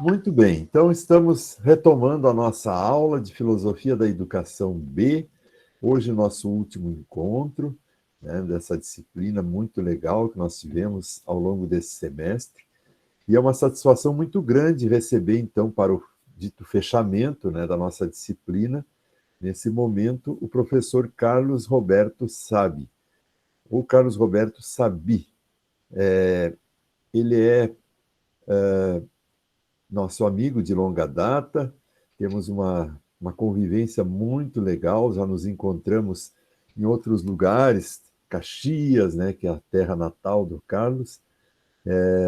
Muito bem, então estamos retomando a nossa aula de Filosofia da Educação B. Hoje, nosso último encontro, né, dessa disciplina muito legal que nós tivemos ao longo desse semestre. E é uma satisfação muito grande receber, então, para o dito fechamento, né, da nossa disciplina, nesse momento, o professor Carlos Roberto Sabi, ou Carlos Roberto Sabi. Ele é nosso amigo de longa data, temos uma convivência muito legal, já nos encontramos em outros lugares, Caxias, né, que é a terra natal do Carlos,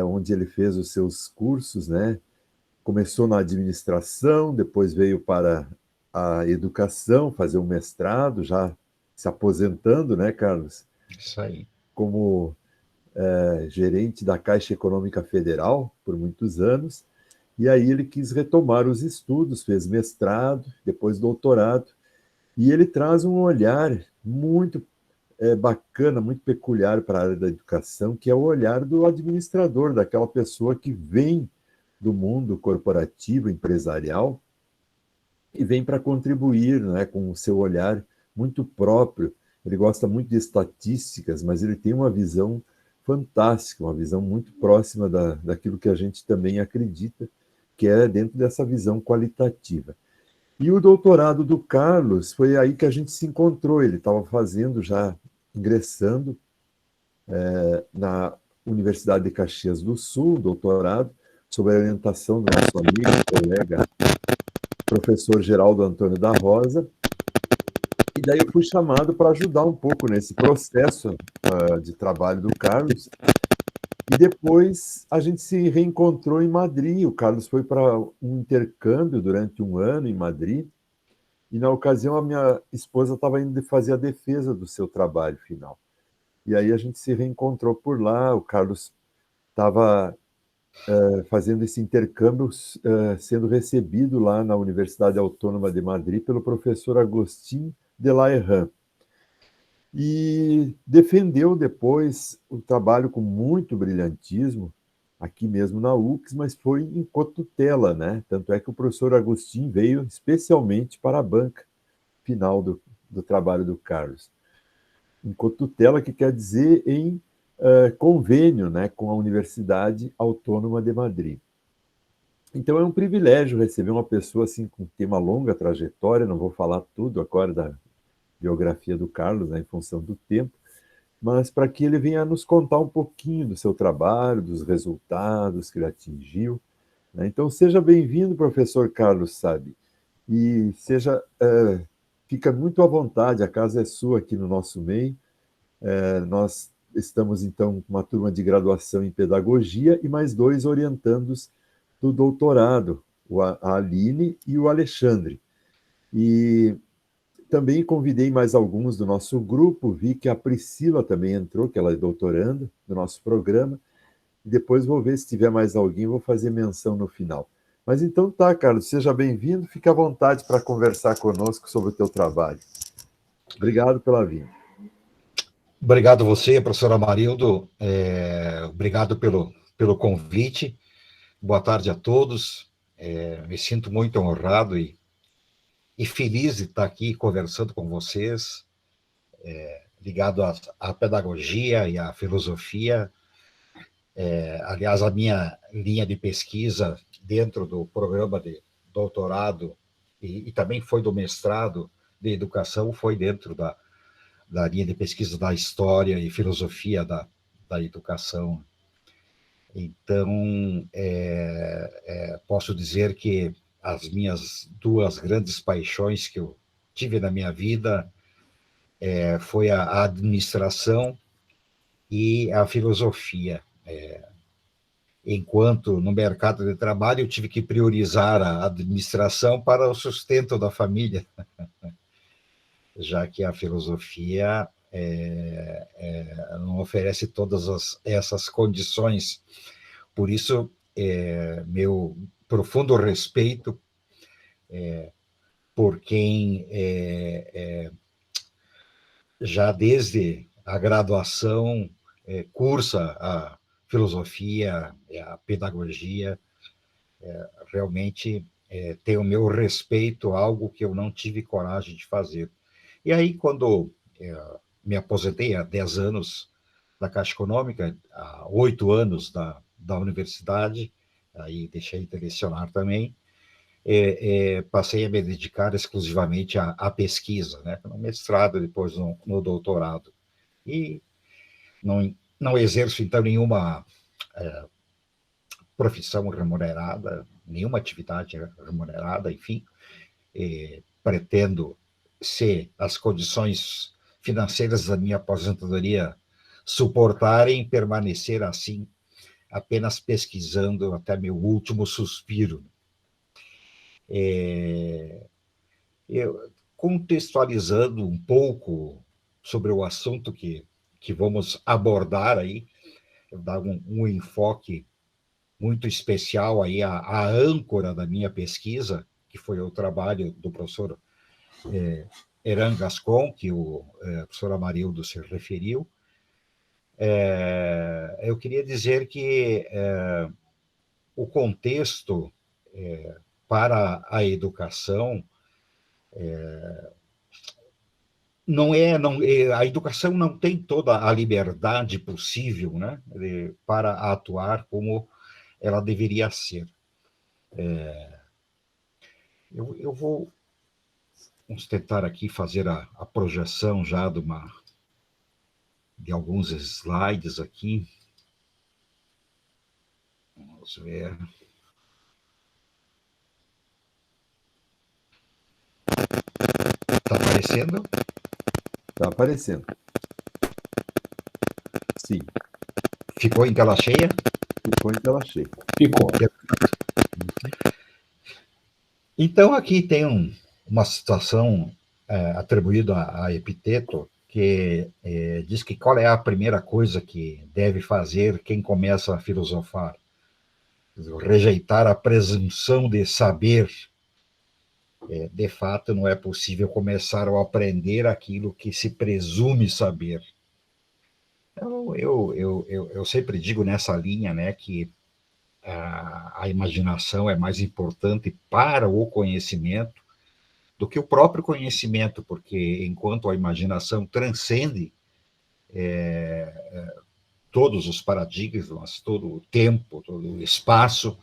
onde ele fez os seus cursos, né? Começou na administração, depois veio para a educação, fazer um mestrado, já se aposentando, né, Carlos? Isso aí. Como gerente da Caixa Econômica Federal por muitos anos. E aí ele quis retomar os estudos, fez mestrado, depois doutorado, e ele traz um olhar muito bacana, muito peculiar para a área da educação, que é o olhar do administrador, daquela pessoa que vem do mundo corporativo, empresarial, e vem para contribuir, né, com o seu olhar muito próprio. Ele gosta muito de estatísticas, mas ele tem uma visão fantástica, uma visão muito próxima daquilo que a gente também acredita, que é dentro dessa visão qualitativa. E o doutorado do Carlos foi aí que a gente se encontrou. Ele estava fazendo, já ingressando na Universidade de Caxias do Sul, doutorado, sob a orientação do nosso amigo, colega, professor Geraldo Antônio da Rosa. E daí eu fui chamado para ajudar um pouco nesse processo de trabalho do Carlos. E depois a gente se reencontrou em Madrid. O Carlos foi para um intercâmbio durante um ano em Madrid. E na ocasião a minha esposa estava indo fazer a defesa do seu trabalho final. E aí a gente se reencontrou por lá. O Carlos estava fazendo esse intercâmbio, sendo recebido lá na Universidade Autônoma de Madrid pelo professor Agustín de la Herrán. E defendeu depois o trabalho com muito brilhantismo, aqui mesmo na UX, mas foi em cotutela, né? Tanto é que o professor Agustín veio especialmente para a banca final do trabalho do Carlos. Em cotutela, que quer dizer em convênio, né, com a Universidade Autônoma de Madrid. Então é um privilégio receber uma pessoa assim com uma longa trajetória, não vou falar tudo agora da biografia do Carlos, né, em função do tempo, mas para que ele venha nos contar um pouquinho do seu trabalho, dos resultados que ele atingiu, né? Então seja bem-vindo, professor Carlos Sabe, e fica muito à vontade, a casa é sua aqui no nosso meio. Nós estamos, então, com uma turma de graduação em pedagogia e mais dois orientandos do doutorado, a Aline e o Alexandre. E também convidei mais alguns do nosso grupo, vi que a Priscila também entrou, que ela é doutoranda do nosso programa, e depois vou ver se tiver mais alguém, vou fazer menção no final. Mas então tá, Carlos, seja bem-vindo, fique à vontade para conversar conosco sobre o teu trabalho. Obrigado pela vinda. Obrigado a você, professor Amarildo. Obrigado pelo convite. Boa tarde a todos. Me sinto muito honrado e feliz de estar aqui conversando com vocês, ligado à pedagogia e à filosofia. Aliás, a minha linha de pesquisa dentro do programa de doutorado e também foi do mestrado de educação, foi dentro da linha de pesquisa da história e filosofia da educação. Então, posso dizer que as minhas duas grandes paixões que eu tive na minha vida foi a administração e a filosofia. Enquanto no mercado de trabalho eu tive que priorizar a administração para o sustento da família, já que a filosofia não oferece todas essas condições. Por isso, meu profundo respeito por quem já desde a graduação cursa a filosofia, a pedagogia, realmente tem o meu respeito, algo que eu não tive coragem de fazer. E aí, quando me aposentei há 10 anos da Caixa Econômica, há 8 anos da universidade, aí deixei de lecionar também, passei a me dedicar exclusivamente à pesquisa, né? No mestrado, depois no doutorado. E não exerço, então, nenhuma profissão remunerada, nenhuma atividade remunerada, enfim. Pretendo, se as condições financeiras da minha aposentadoria suportarem, permanecer assim, apenas pesquisando até meu último suspiro. Contextualizando um pouco sobre o assunto que vamos abordar aí, eu dar um enfoque muito especial aí à âncora da minha pesquisa, que foi o trabalho do professor Eran Gascon, que o professor Amarildo se referiu. Eu queria dizer que o contexto para a educação a educação não tem toda a liberdade possível, né, para atuar como ela deveria ser. Vamos tentar aqui fazer a projeção já de alguns slides aqui. Vamos ver. Está aparecendo? Está aparecendo. Sim. Ficou em tela cheia? Ficou em tela cheia. Ficou. Então, aqui tem uma situação atribuída a Epiteto, que diz que qual é a primeira coisa que deve fazer quem começa a filosofar? Rejeitar a presunção de saber. De fato, não é possível começar a aprender aquilo que se presume saber. Então, eu sempre digo nessa linha, né, que a imaginação é mais importante para o conhecimento do que o próprio conhecimento, porque enquanto a imaginação transcende todos os paradigmas, todo o tempo, todo o espaço,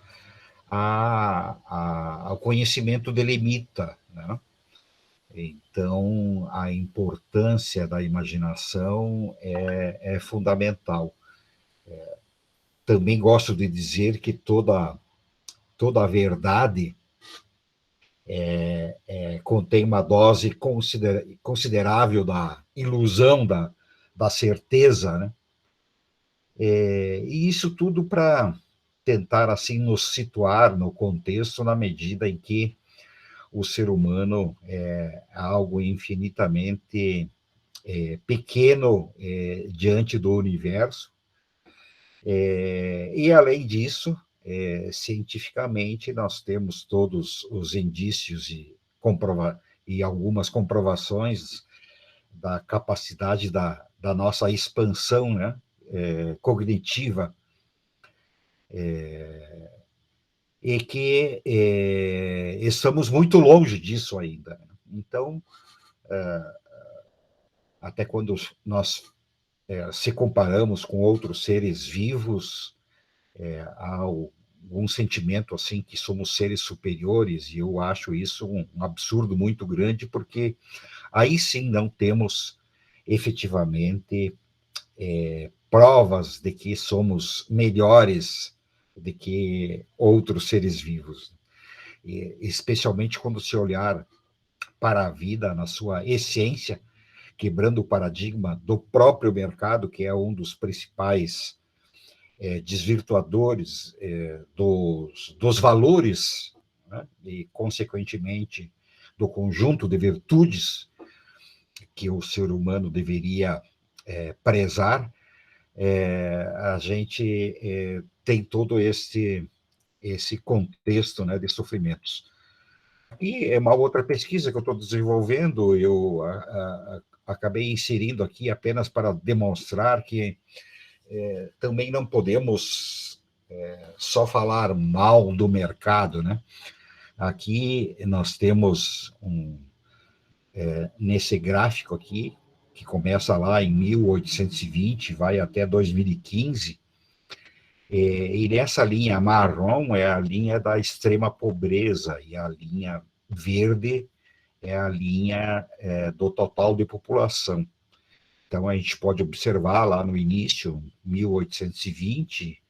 o conhecimento delimita, né? Então, a importância da imaginação é fundamental. Também gosto de dizer que toda a verdade contém uma dose considerável da ilusão, da certeza, né? E isso tudo para tentar, assim, nos situar no contexto, na medida em que o ser humano é algo infinitamente pequeno diante do universo. E, além disso, cientificamente, nós temos todos os indícios e algumas comprovações da capacidade da nossa expansão, né, cognitiva, e que estamos muito longe disso ainda. Então, até quando nós se comparamos com outros seres vivos, há algum sentimento assim que somos seres superiores, e eu acho isso um absurdo muito grande, porque aí sim não temos efetivamente provas de que somos melhores do que outros seres vivos, e especialmente quando se olhar para a vida na sua essência, quebrando o paradigma do próprio mercado, que é um dos principais desvirtuadores dos valores, né, e, consequentemente, do conjunto de virtudes que o ser humano deveria prezar, a gente tem todo esse contexto, né, de sofrimentos. E é uma outra pesquisa que eu estou desenvolvendo, eu acabei inserindo aqui apenas para demonstrar que também não podemos só falar mal do mercado, né? Aqui nós temos nesse gráfico aqui, que começa lá em 1820, vai até 2015, e nessa linha marrom é a linha da extrema pobreza, e a linha verde é a linha do total de população. Então, a gente pode observar lá no início, 1820,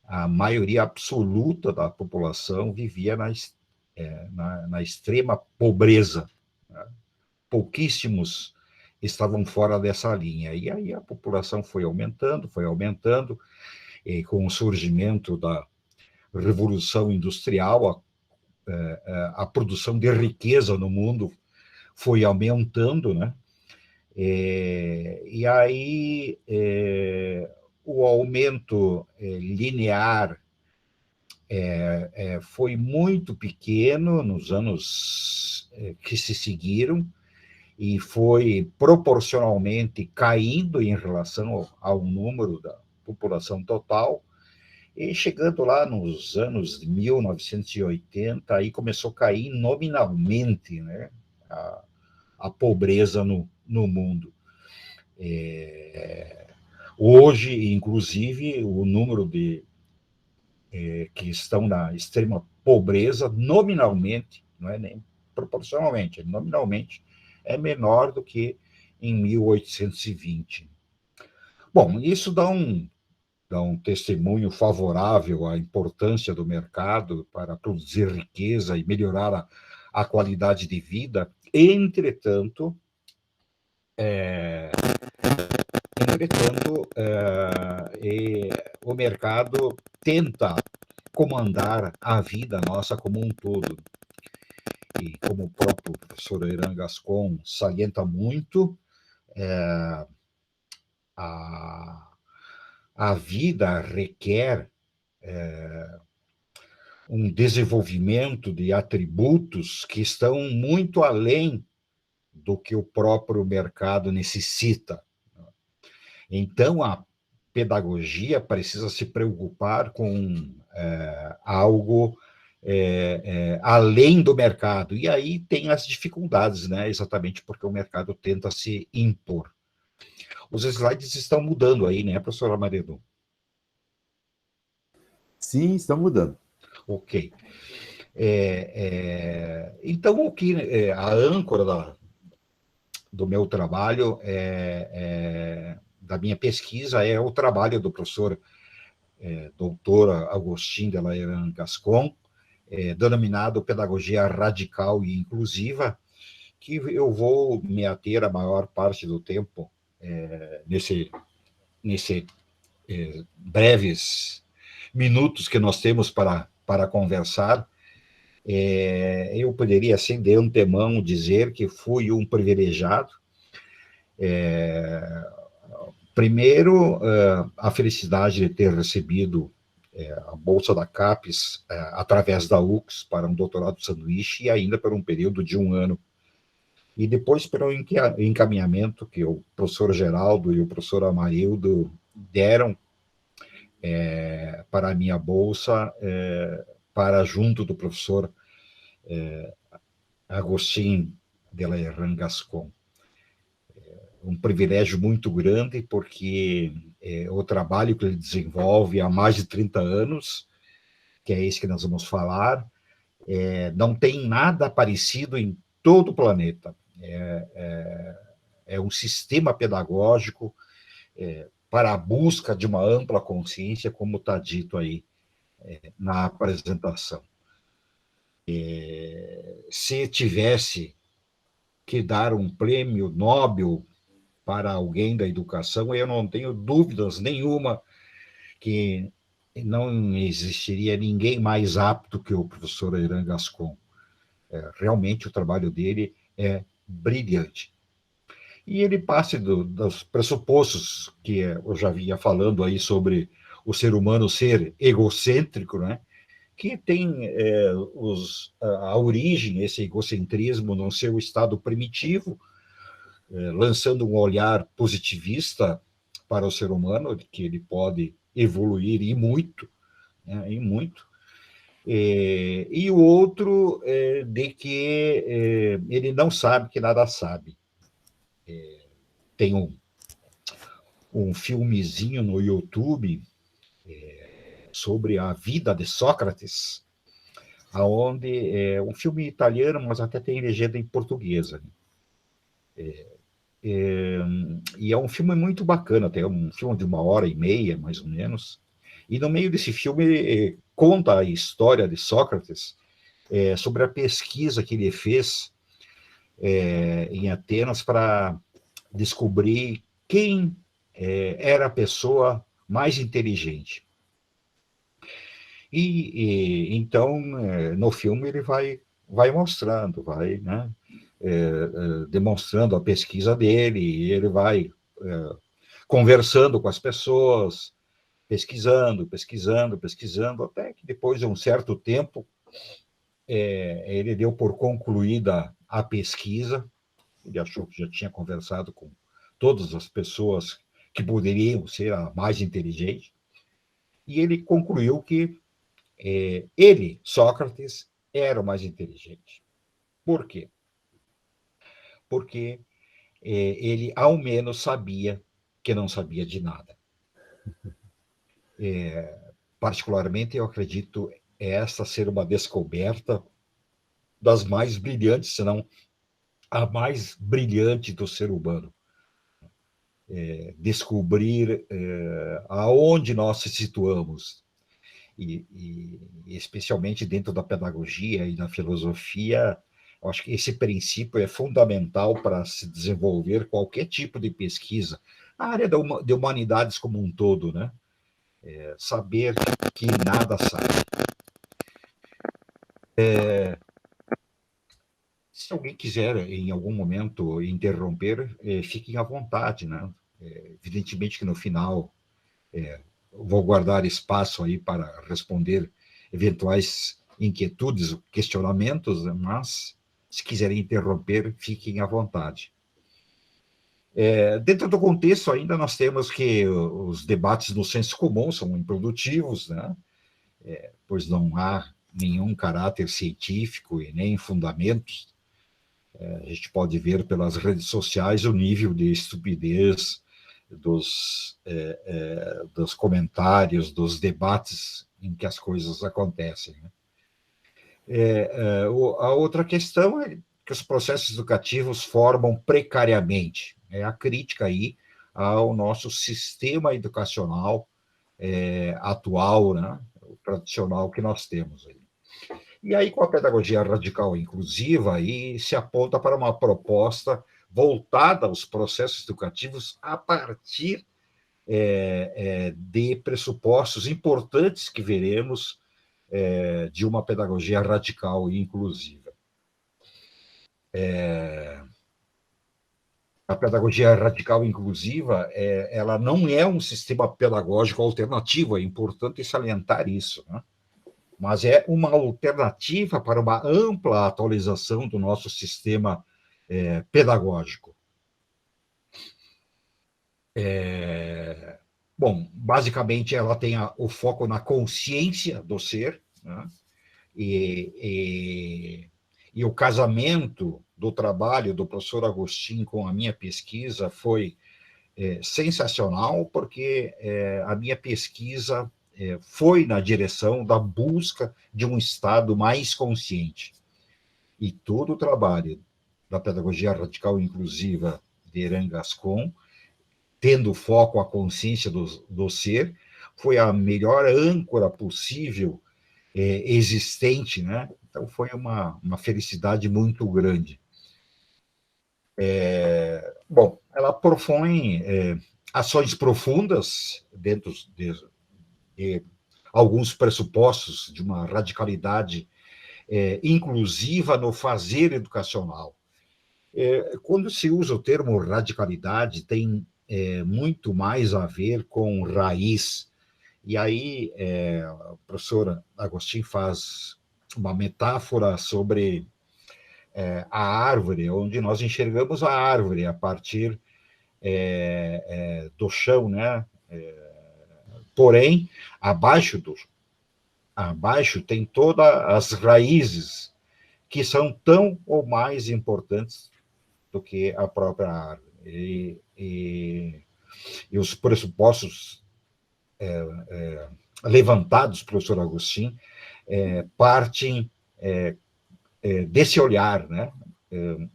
a maioria absoluta da população vivia na extrema pobreza, né? Pouquíssimos estavam fora dessa linha. E aí a população foi aumentando, e com o surgimento da Revolução Industrial, a produção de riqueza no mundo foi aumentando, né? E aí o aumento linear foi muito pequeno nos anos que se seguiram, e foi proporcionalmente caindo em relação ao número da população total, e chegando lá nos anos de 1980, aí começou a cair nominalmente, né, a pobreza no mundo. Hoje, inclusive, o número de que estão na extrema pobreza, nominalmente, não é nem proporcionalmente, nominalmente, é menor do que em 1820. Bom, isso dá um testemunho favorável à importância do mercado para produzir riqueza e melhorar a qualidade de vida. Entretanto, o mercado tenta comandar a vida nossa como um todo. E como o próprio professor Eran Gascon salienta muito, a vida requer um desenvolvimento de atributos que estão muito além do que o próprio mercado necessita. Então, a pedagogia precisa se preocupar com algo além do mercado. E aí tem as dificuldades, né? Exatamente porque o mercado tenta se impor. Os slides estão mudando aí, né, professora Maredo? Sim, estão mudando. Ok. Então, o que a âncora do meu trabalho, da minha pesquisa, é o trabalho do professor doutor Agostinho de Laerent Gascon, denominado Pedagogia Radical e Inclusiva, que eu vou me ater a maior parte do tempo nesse breves minutos que nós temos para conversar. Eu poderia, assim, de antemão, dizer que fui um privilegiado. Primeiro, a felicidade de ter recebido a bolsa da CAPES através da UX para um doutorado de sanduíche, e ainda por um período de 1 ano. E depois pelo encaminhamento que o professor Geraldo e o professor Amarildo deram para a minha bolsa, para junto do professor Agostinho de Laerent Gascon. Um privilégio muito grande, porque o trabalho que ele desenvolve há mais de 30 anos, que é esse que nós vamos falar, não tem nada parecido em todo o planeta. É um sistema pedagógico para a busca de uma ampla consciência, como está dito aí na apresentação. Se tivesse que dar um prêmio Nobel para alguém da educação, eu não tenho dúvidas nenhuma que não existiria ninguém mais apto que o professor Eran Gascon. Realmente o trabalho dele é brilhante. E ele parte dos pressupostos que eu já vinha falando aí sobre o ser humano ser egocêntrico, né? Que tem a origem, esse egocentrismo, no seu estado primitivo, lançando um olhar positivista para o ser humano, que ele pode evoluir e muito né, e muito. E o outro de que ele não sabe que nada sabe. Tem um filmezinho no YouTube sobre a vida de Sócrates, aonde é um filme italiano, mas até tem legenda em portuguesa. E é um filme muito bacana, até um filme de 1h30, mais ou menos. E no meio desse filme conta a história de Sócrates sobre a pesquisa que ele fez em Atenas para descobrir quem era a pessoa mais inteligente. Então, no filme, ele vai mostrando, né, demonstrando a pesquisa dele, e ele vai conversando com as pessoas, pesquisando, até que depois de um certo tempo, ele deu por concluída a pesquisa. Ele achou que já tinha conversado com todas as pessoas que poderiam ser a mais inteligente, e ele concluiu que ele, Sócrates, era o mais inteligente. Por quê? Porque ele, ao menos, sabia que não sabia de nada. Particularmente, eu acredito esta ser uma descoberta das mais brilhantes, se não a mais brilhante do ser humano. Descobrir aonde nós se situamos, e especialmente dentro da pedagogia e da filosofia, eu acho que esse princípio é fundamental para se desenvolver qualquer tipo de pesquisa, na área de humanidades como um todo, né? Saber que nada sabe. Se alguém quiser, em algum momento, interromper, fiquem à vontade, né? Evidentemente que no final vou guardar espaço aí para responder eventuais inquietudes, questionamentos, mas se quiserem interromper, fiquem à vontade. Dentro do contexto ainda nós temos que os debates no senso comum são improdutivos, né? Pois não há nenhum caráter científico e nem fundamentos. A gente pode ver pelas redes sociais o nível de estupidez dos comentários, dos debates em que as coisas acontecem, né? A outra questão é que os processos educativos formam precariamente. A crítica aí ao nosso sistema educacional atual, né? O tradicional que nós temos aí. E aí, com a pedagogia radical inclusiva, aí se aponta para uma proposta voltada aos processos educativos a partir de pressupostos importantes que veremos de uma pedagogia radical e inclusiva. A pedagogia radical e inclusiva, ela não é um sistema pedagógico alternativo, é importante salientar isso, né? Mas é uma alternativa para uma ampla atualização do nosso sistema pedagógico. Bom, basicamente, ela tem o foco na consciência do ser, né? E o casamento do trabalho do professor Agostinho com a minha pesquisa foi sensacional, porque a minha pesquisa foi na direção da busca de um estado mais consciente. E todo o trabalho da pedagogia radical inclusiva de Eran Gascon, tendo foco a consciência do ser, foi a melhor âncora possível existente, né? Então, foi uma felicidade muito grande. Bom, ela propõe ações profundas dentro de alguns pressupostos de uma radicalidade inclusiva no fazer educacional. Quando se usa o termo radicalidade, tem muito mais a ver com raiz. E aí, a professora Agostinho faz uma metáfora sobre a árvore, onde nós enxergamos a árvore a partir do chão, né? Porém, abaixo abaixo tem todas as raízes que são tão ou mais importantes do que a própria árvore. E os pressupostos levantados, professor Agostinho, partem desse olhar, né,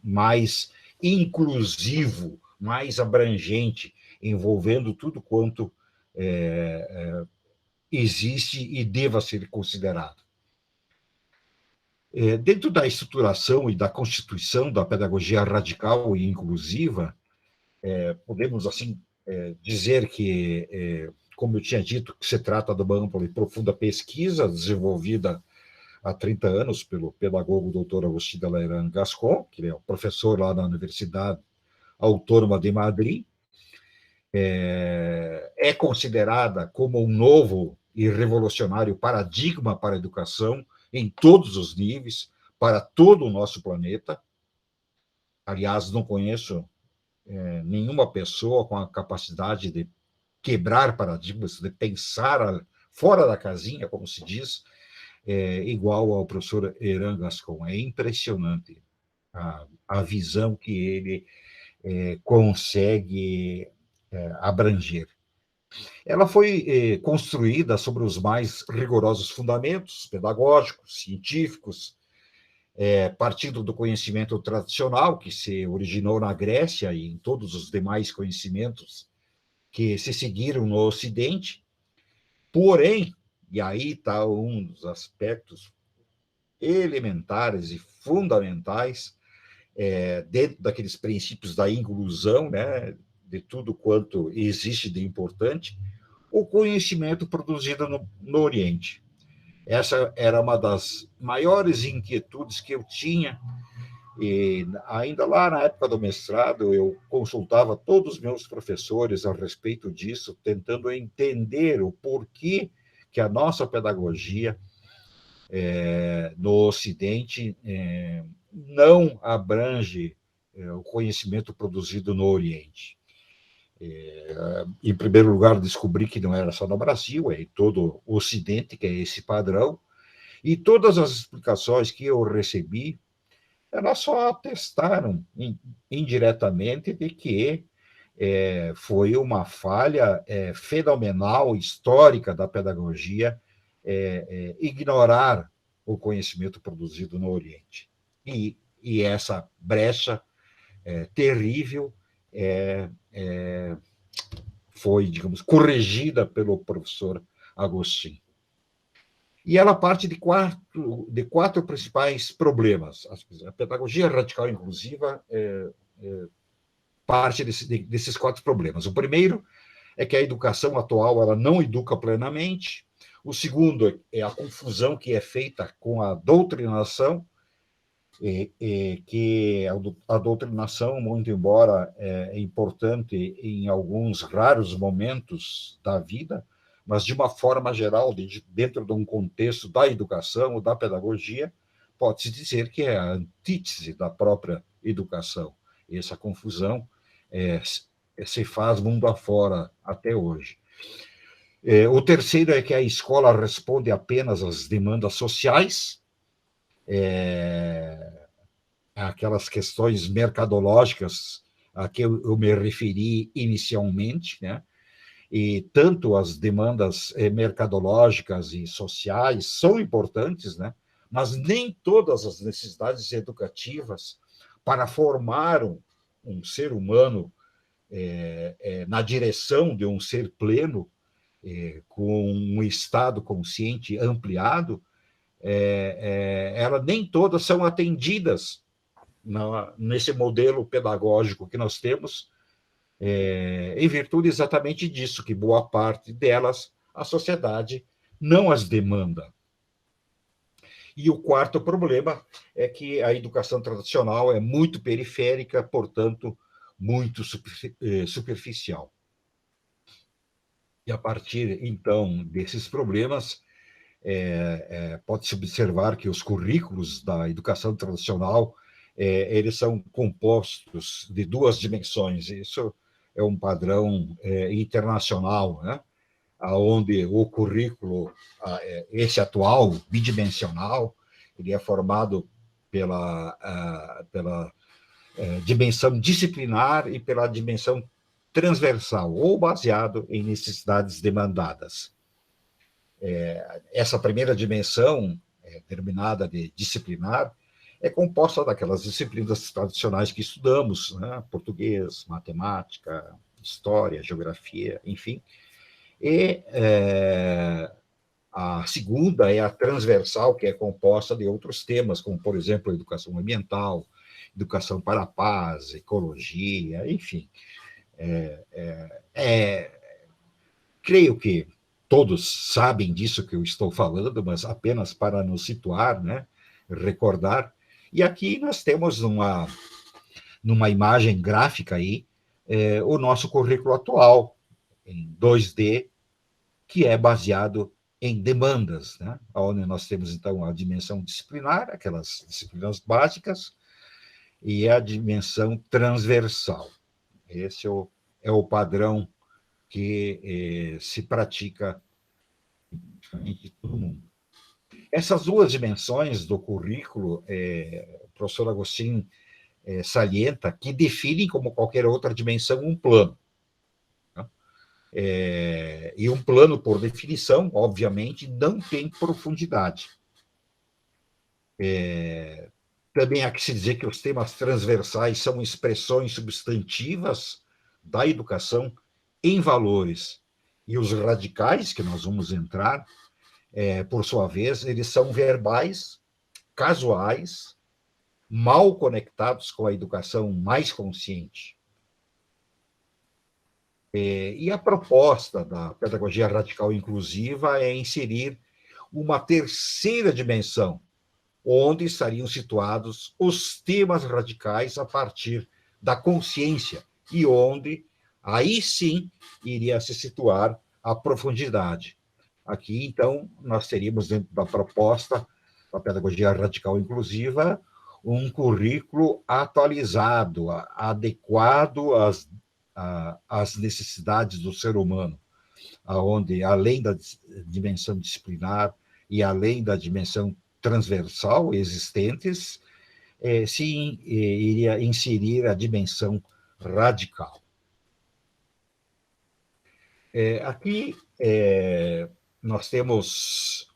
mais inclusivo, mais abrangente, envolvendo tudo quanto existe e deva ser considerado. Dentro da estruturação e da constituição da pedagogia radical e inclusiva, podemos, assim, dizer que, como eu tinha dito, que se trata de uma ampla e profunda pesquisa desenvolvida há 30 anos pelo pedagogo doutor Agostinho de Layran Gascon, que é o professor lá na Universidade Autônoma de Madrid. É considerada como um novo e revolucionário paradigma para a educação em todos os níveis, para todo o nosso planeta. Aliás, não conheço nenhuma pessoa com a capacidade de quebrar paradigmas, de pensar fora da casinha, como se diz, igual ao professor Layran Gascon. É impressionante a visão que ele consegue abranger. Ela foi construída sobre os mais rigorosos fundamentos pedagógicos, científicos, partindo do conhecimento tradicional, que se originou na Grécia e em todos os demais conhecimentos que se seguiram no Ocidente. Porém, e aí está um dos aspectos elementares e fundamentais, dentro daqueles princípios da inclusão, né, de tudo quanto existe de importante, o conhecimento produzido no Oriente. Essa era uma das maiores inquietudes que eu tinha, e ainda lá na época do mestrado, eu consultava todos os meus professores a respeito disso, tentando entender o porquê que a nossa pedagogia no Ocidente não abrange o conhecimento produzido no Oriente. Em primeiro lugar, descobri que não era só no Brasil, é em todo o Ocidente que é esse padrão, e todas as explicações que eu recebi, elas só atestaram indiretamente de que foi uma falha fenomenal, histórica da pedagogia, ignorar o conhecimento produzido no Oriente. E essa brecha terrível foi, digamos, corrigida pelo professor Agostinho. E ela parte de quatro principais problemas. A pedagogia radical inclusiva parte desses quatro problemas. O primeiro é que a educação atual ela não educa plenamente. O segundo é a confusão que é feita com a doutrinação, que a doutrinação, muito embora é importante em alguns raros momentos da vida, mas de uma forma geral, dentro de um contexto da educação ou da pedagogia, pode-se dizer que é a antítese da própria educação. E essa confusão se faz mundo afora até hoje. O terceiro é que a escola responde apenas às demandas sociais, aquelas questões mercadológicas a que eu me referi inicialmente, né? E tanto as demandas mercadológicas e sociais são importantes, né? Mas nem todas as necessidades educativas para formar um ser humano na direção de um ser pleno, com um estado consciente ampliado, nem todas são atendidas nesse modelo pedagógico que nós temos, em virtude exatamente disso, que boa parte delas a sociedade não as demanda. E o quarto problema é que a educação tradicional é muito periférica, portanto, muito superficial. E a partir, então, desses problemas, pode-se observar que os currículos da educação tradicional eles são compostos de duas dimensões. Isso é um padrão internacional, né? onde o currículo, esse atual, bidimensional, ele é formado pela dimensão disciplinar e pela dimensão transversal, ou baseado em necessidades demandadas. Essa primeira dimensão, denominada de disciplinar, é composta daquelas disciplinas tradicionais que estudamos, né? Português, matemática, história, geografia, enfim. E a segunda é a transversal, que é composta de outros temas, como, por exemplo, educação ambiental, educação para a paz, ecologia, enfim. Creio que todos sabem disso que eu estou falando, mas apenas para nos situar, né? Recordar. E aqui nós temos numa imagem gráfica aí, o nosso currículo atual, em 2D, que é baseado em demandas, né? Onde nós temos, então, a dimensão disciplinar, aquelas disciplinas básicas, e a dimensão transversal. Esse é o padrão que se pratica em todo mundo. Essas duas dimensões do currículo, o professor Agostinho salienta, que definem, como qualquer outra dimensão, um plano. Né? E um plano, por definição, obviamente, não tem profundidade. Também há que se dizer que os temas transversais são expressões substantivas da educação em valores. E os radicais, que nós vamos entrar, por sua vez, eles são verbais, casuais, mal conectados com a educação mais consciente. E a proposta da pedagogia radical inclusiva é inserir uma terceira dimensão, onde estariam situados os temas radicais a partir da consciência, e onde, aí sim, iria se situar a profundidade. Aqui, então, nós teríamos, dentro da proposta da pedagogia radical inclusiva, um currículo atualizado, adequado às necessidades do ser humano, onde, além da dimensão disciplinar e além da dimensão transversal existentes, se iria inserir a dimensão radical. Aqui nós temos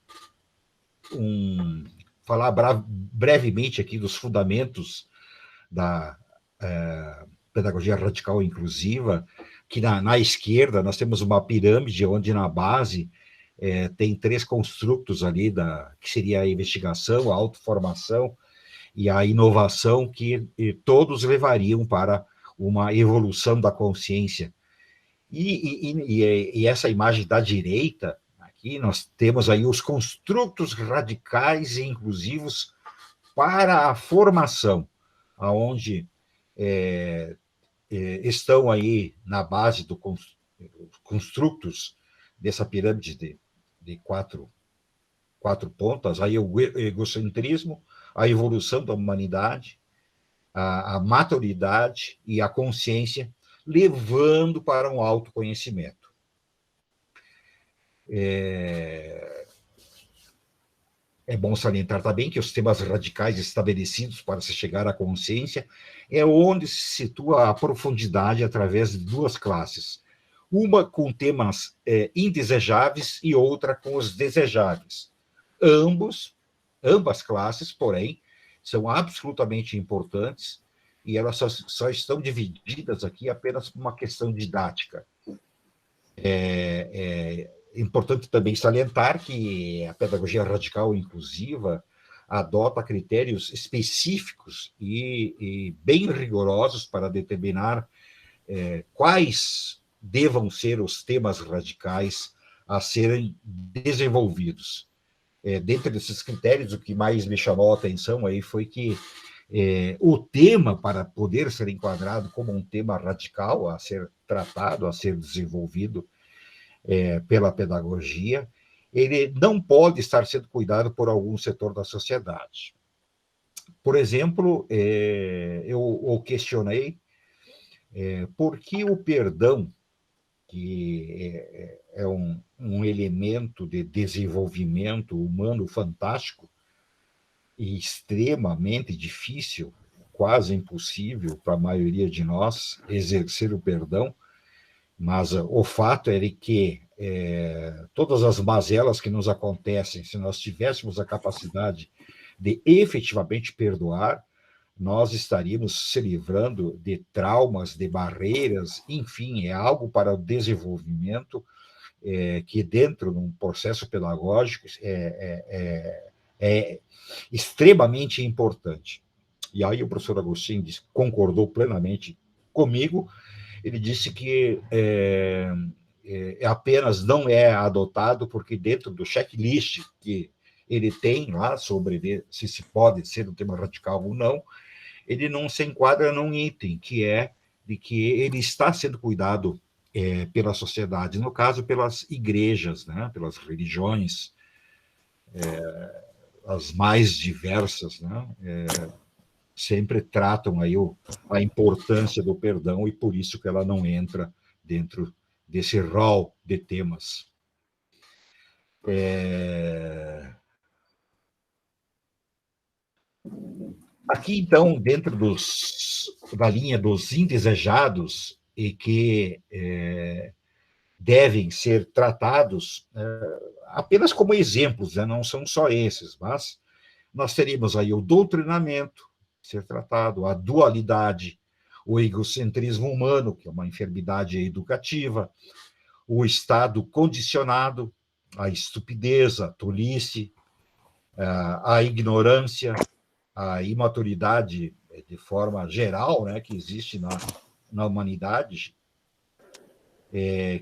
falar brevemente aqui dos fundamentos da pedagogia radical inclusiva, que na esquerda nós temos uma pirâmide, onde na base tem 3 construtos ali, que seria a investigação, a autoformação e a inovação, que todos levariam para uma evolução da consciência. E essa imagem da direita, aqui nós temos aí os construtos radicais e inclusivos para a formação, onde estão aí na base dos construtos dessa pirâmide de quatro pontas, aí o egocentrismo, a evolução da humanidade, a maturidade e a consciência, levando para um autoconhecimento. É bom salientar também que os temas radicais estabelecidos para se chegar à consciência é onde se situa a profundidade através de 2 classes. Uma com temas indesejáveis e outra com os desejáveis. Ambas classes, porém, são absolutamente importantes e elas só estão divididas aqui apenas por uma questão didática. É importante também salientar que a pedagogia radical inclusiva adota critérios específicos e bem rigorosos para determinar quais devam ser os temas radicais a serem desenvolvidos. Dentro desses critérios, o que mais me chamou a atenção aí foi que o tema, para poder ser enquadrado como um tema radical a ser tratado, a ser desenvolvido pela pedagogia, ele não pode estar sendo cuidado por algum setor da sociedade. Por exemplo, eu questionei por que o perdão que é um elemento de desenvolvimento humano fantástico e extremamente difícil, quase impossível para a maioria de nós exercer o perdão, mas o fato é de que todas as mazelas que nos acontecem, se nós tivéssemos a capacidade de efetivamente perdoar, nós estaríamos se livrando de traumas, de barreiras, enfim, é algo para o desenvolvimento que dentro de um processo pedagógico é extremamente importante. E aí o professor Agostinho concordou plenamente comigo. Ele disse que apenas não é adotado porque dentro do checklist que ele tem lá sobre se pode ser um tema radical ou não, ele não se enquadra num item que é de que ele está sendo cuidado pela sociedade, no caso pelas igrejas, né, pelas religiões, as mais diversas, né, sempre tratam aí a importância do perdão e por isso que ela não entra dentro desse rol de temas. Aqui, então, dentro da linha dos indesejados e que devem ser tratados apenas como exemplos, né? Não são só esses, mas nós teríamos aí o doutrinamento ser tratado, a dualidade, o egocentrismo humano, que é uma enfermidade educativa, o estado condicionado, a estupidez, a tolice, a ignorância, a imaturidade de forma geral, né, que existe na humanidade,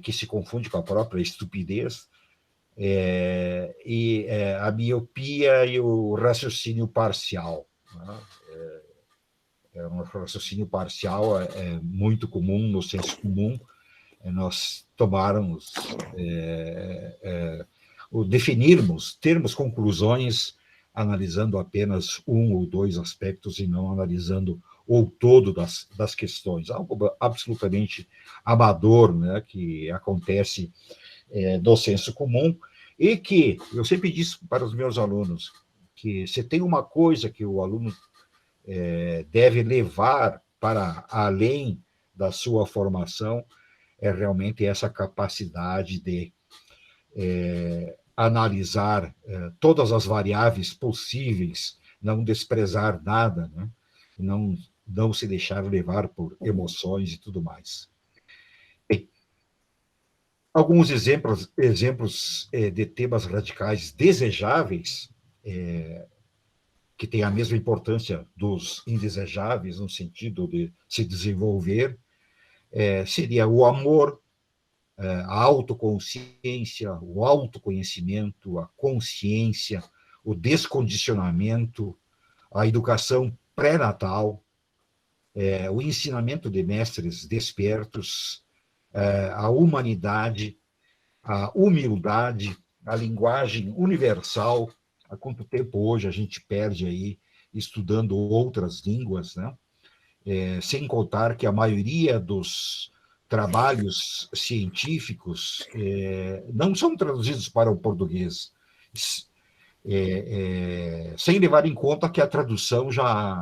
que se confunde com a própria estupidez, e a miopia e o raciocínio parcial. Né? Um raciocínio parcial é muito comum no senso comum, nós tomarmos, definirmos, termos conclusões analisando apenas um ou dois aspectos e não analisando o todo das questões. Algo absolutamente amador, né, que acontece do senso comum e que, eu sempre disse para os meus alunos, que se tem uma coisa que o aluno deve levar para além da sua formação, é realmente essa capacidade de analisar todas as variáveis possíveis, não desprezar nada, né? não se deixar levar por emoções e tudo mais. Bem, alguns exemplos de temas radicais desejáveis, que têm a mesma importância dos indesejáveis, no sentido de se desenvolver, seria o amor, a autoconsciência, o autoconhecimento, a consciência, o descondicionamento, a educação pré-natal, o ensinamento de mestres despertos, a humanidade, a humildade, a linguagem universal. Há quanto tempo hoje a gente perde aí estudando outras línguas, né? Sem contar que a maioria dos trabalhos científicos não são traduzidos para o português, sem levar em conta que a tradução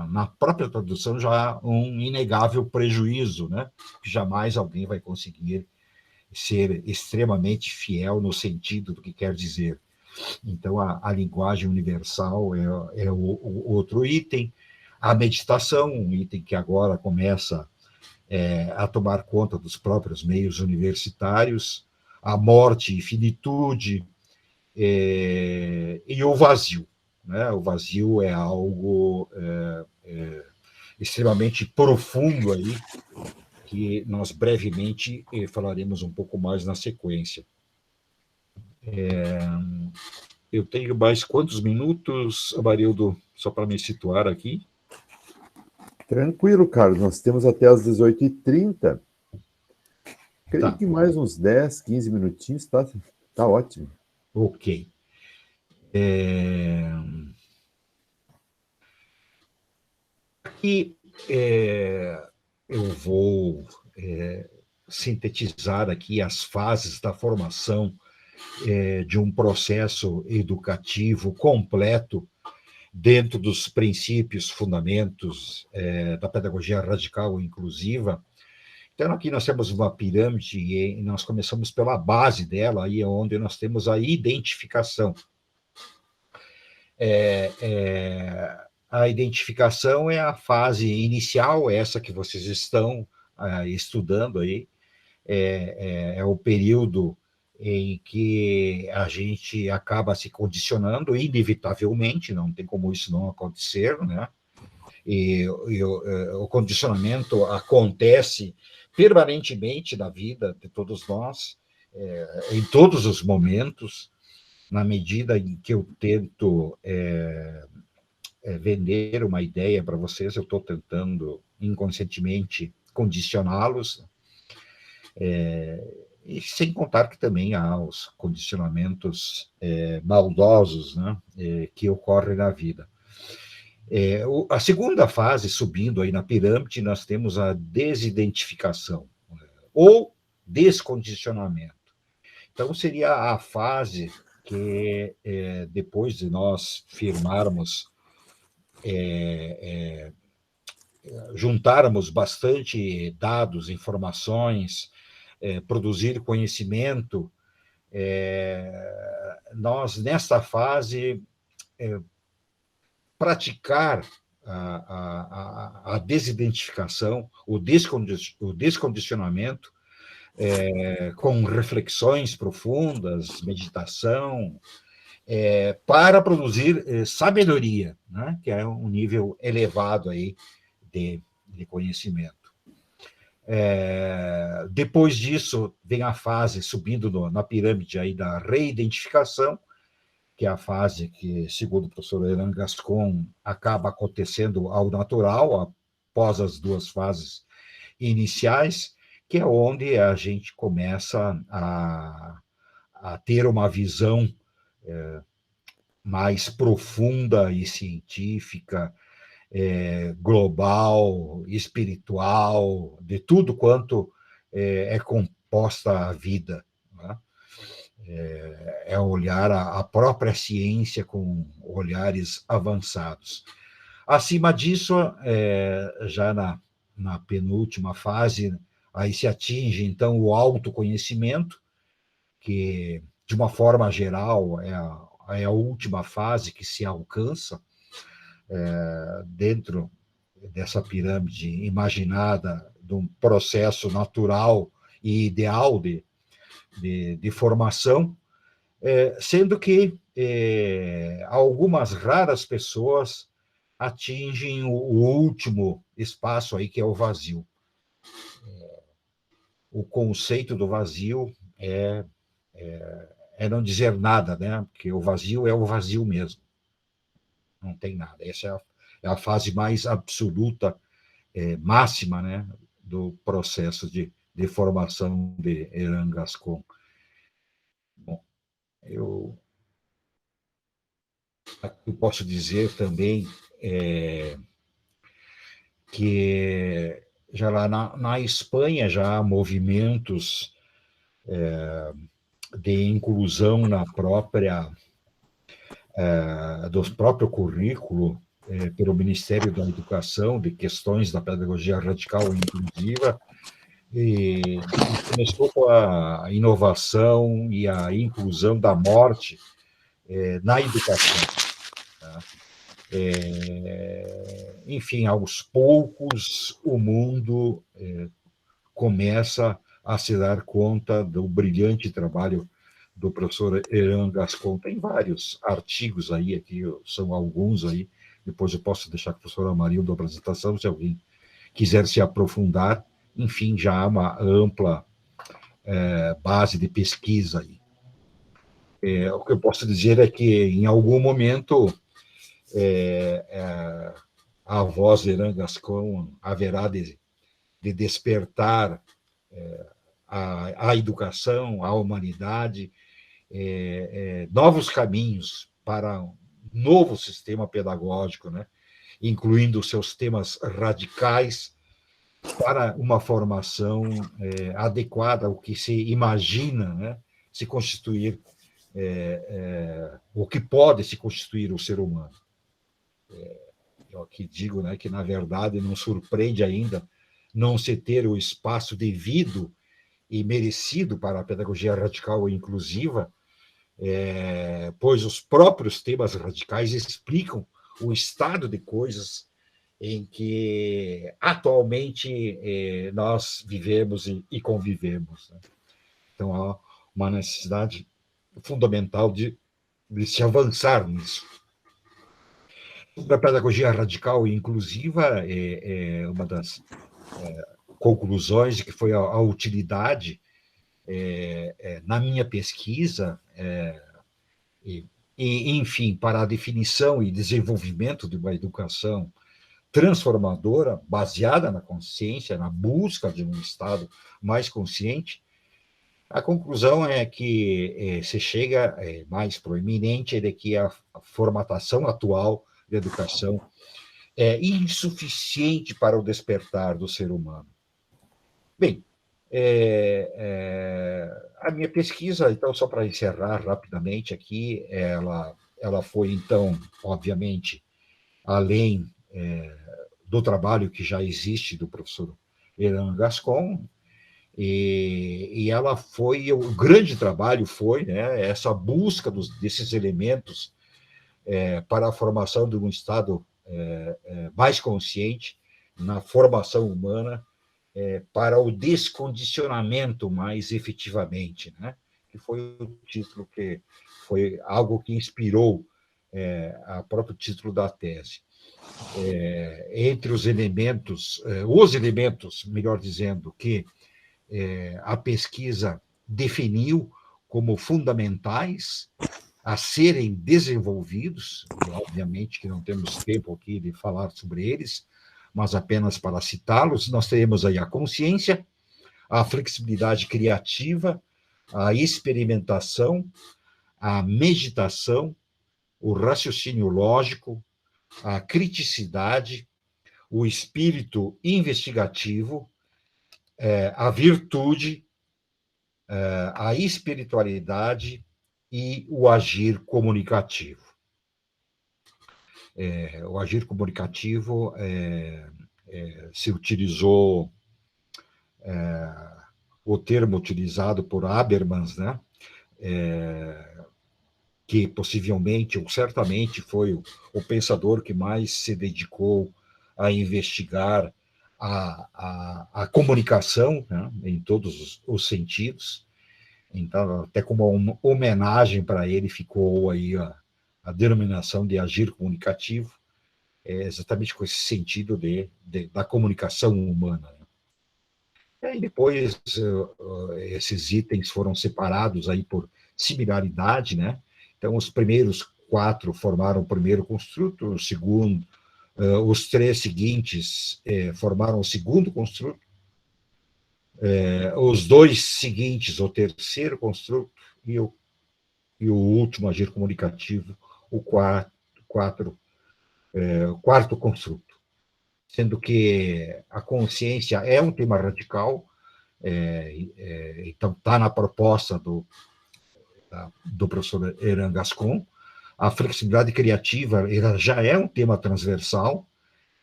na própria tradução já há um inegável prejuízo, né? Que jamais alguém vai conseguir ser extremamente fiel no sentido do que quer dizer. Então, a linguagem universal é o outro item. A meditação, um item que agora começa a tomar conta dos próprios meios universitários, a morte e finitude, e o vazio. Né? O vazio é algo extremamente profundo aí, que nós brevemente falaremos um pouco mais na sequência. Eu tenho mais quantos minutos, Amarildo, só para me situar aqui? Tranquilo, Carlos. Nós temos até às 18h30. Creio que mais uns 10, 15 minutinhos tá ótimo. Ok. Aqui eu vou sintetizar aqui as fases da formação de um processo educativo completo dentro dos princípios, fundamentos da pedagogia radical e inclusiva. Então, aqui nós temos uma pirâmide e nós começamos pela base dela, aí é onde nós temos a identificação. A identificação é a fase inicial, essa que vocês estão estudando aí, é o período em que a gente acaba se condicionando, inevitavelmente, não tem como isso não acontecer, né? E o condicionamento acontece permanentemente na vida de todos nós, em todos os momentos, na medida em que eu tento vender uma ideia para vocês, eu estou tentando inconscientemente condicioná-los, e sem contar que também há os condicionamentos maldosos, né, que ocorrem na vida. A segunda fase, subindo aí na pirâmide, nós temos a desidentificação, ou descondicionamento. Então, seria a fase que, depois de nós firmarmos, juntarmos bastante dados, informações, produzir conhecimento, nós, nessa fase, praticar a desidentificação, o descondicionamento, com reflexões profundas, meditação, para produzir sabedoria, né? Que é um nível elevado aí de conhecimento. Depois disso, vem a fase, subindo na pirâmide aí da reidentificação, que é a fase que, segundo o professor Eran Gascon, acaba acontecendo ao natural, após as duas fases iniciais, que é onde a gente começa a ter uma visão mais profunda e científica, global, espiritual, de tudo quanto é composta a vida, né? Olhar a própria ciência com olhares avançados. Acima disso, já na penúltima fase, aí se atinge, então, o autoconhecimento, que, de uma forma geral, é a última fase que se alcança dentro dessa pirâmide imaginada, de um processo natural e ideal de formação, sendo que algumas raras pessoas atingem o último espaço aí, que é o vazio. O conceito do vazio é não dizer nada, né? Porque o vazio é o vazio mesmo. Não tem nada. Essa é a fase mais absoluta, máxima, né, do processo de formação de Eran Gascon. Bom, eu posso dizer também que já lá na Espanha já há movimentos de inclusão na própria do próprio currículo pelo Ministério da Educação, de questões da pedagogia radical e inclusiva, e começou com a inovação e a inclusão da morte na educação. Tá? Enfim, aos poucos, o mundo começa a se dar conta do brilhante trabalho do professor Eran Gascon. Tem vários artigos aí, aqui são alguns aí, depois eu posso deixar com o professor Amarildo a apresentação, se alguém quiser se aprofundar. Enfim, já há uma ampla base de pesquisa aí. O que eu posso dizer é que, em algum momento, a voz de Eran Gascon haverá de despertar a educação, a humanidade, novos caminhos para um novo sistema pedagógico, né? Incluindo seus temas radicais, para uma formação adequada ao que se imagina, né, se constituir, o que pode se constituir o ser humano. Eu aqui digo, né, que, na verdade, não surpreende ainda não se ter o espaço devido e merecido para a pedagogia radical e inclusiva, pois os próprios temas radicais explicam o estado de coisas em que atualmente nós vivemos e convivemos, né? Então, há uma necessidade fundamental de se avançar nisso. A pedagogia radical e inclusiva é uma das conclusões de que foi a utilidade na minha pesquisa, enfim, para a definição e desenvolvimento de uma educação transformadora, baseada na consciência, na busca de um estado mais consciente. A conclusão é que se chega mais proeminente de que a formatação atual da educação é insuficiente para o despertar do ser humano. Bem, a minha pesquisa, então, só para encerrar rapidamente aqui, ela foi, então, obviamente, além do trabalho que já existe do professor Eran Gascon, e ela foi, o grande trabalho foi, né, essa busca desses elementos para a formação de um Estado mais consciente na formação humana, para o descondicionamento mais efetivamente, né? Que foi o título que foi algo que inspirou o próprio título da tese. Entre os elementos, melhor dizendo, que a pesquisa definiu como fundamentais a serem desenvolvidos, e obviamente que não temos tempo aqui de falar sobre eles, mas apenas para citá-los, nós teremos aí a consciência, a flexibilidade criativa, a experimentação, a meditação, o raciocínio lógico, a criticidade, o espírito investigativo, a virtude, a espiritualidade e o agir comunicativo. O agir comunicativo se utilizou o termo utilizado por Habermas, né? Que possivelmente ou certamente foi o pensador que mais se dedicou a investigar a comunicação, né, em todos os sentidos. Então, até como uma homenagem para ele, ficou aí a denominação de agir comunicativo, exatamente com esse sentido da comunicação humana. E depois, esses itens foram separados aí por similaridade, né? Então, os primeiros 4 formaram o primeiro construto, o segundo, os 3 seguintes formaram o segundo construto, os 2 seguintes, o terceiro construto, e o último agir comunicativo, o quarto construto. Sendo que a consciência é um tema radical, então está na proposta do professor Eran Gascon. A flexibilidade criativa ela já é um tema transversal,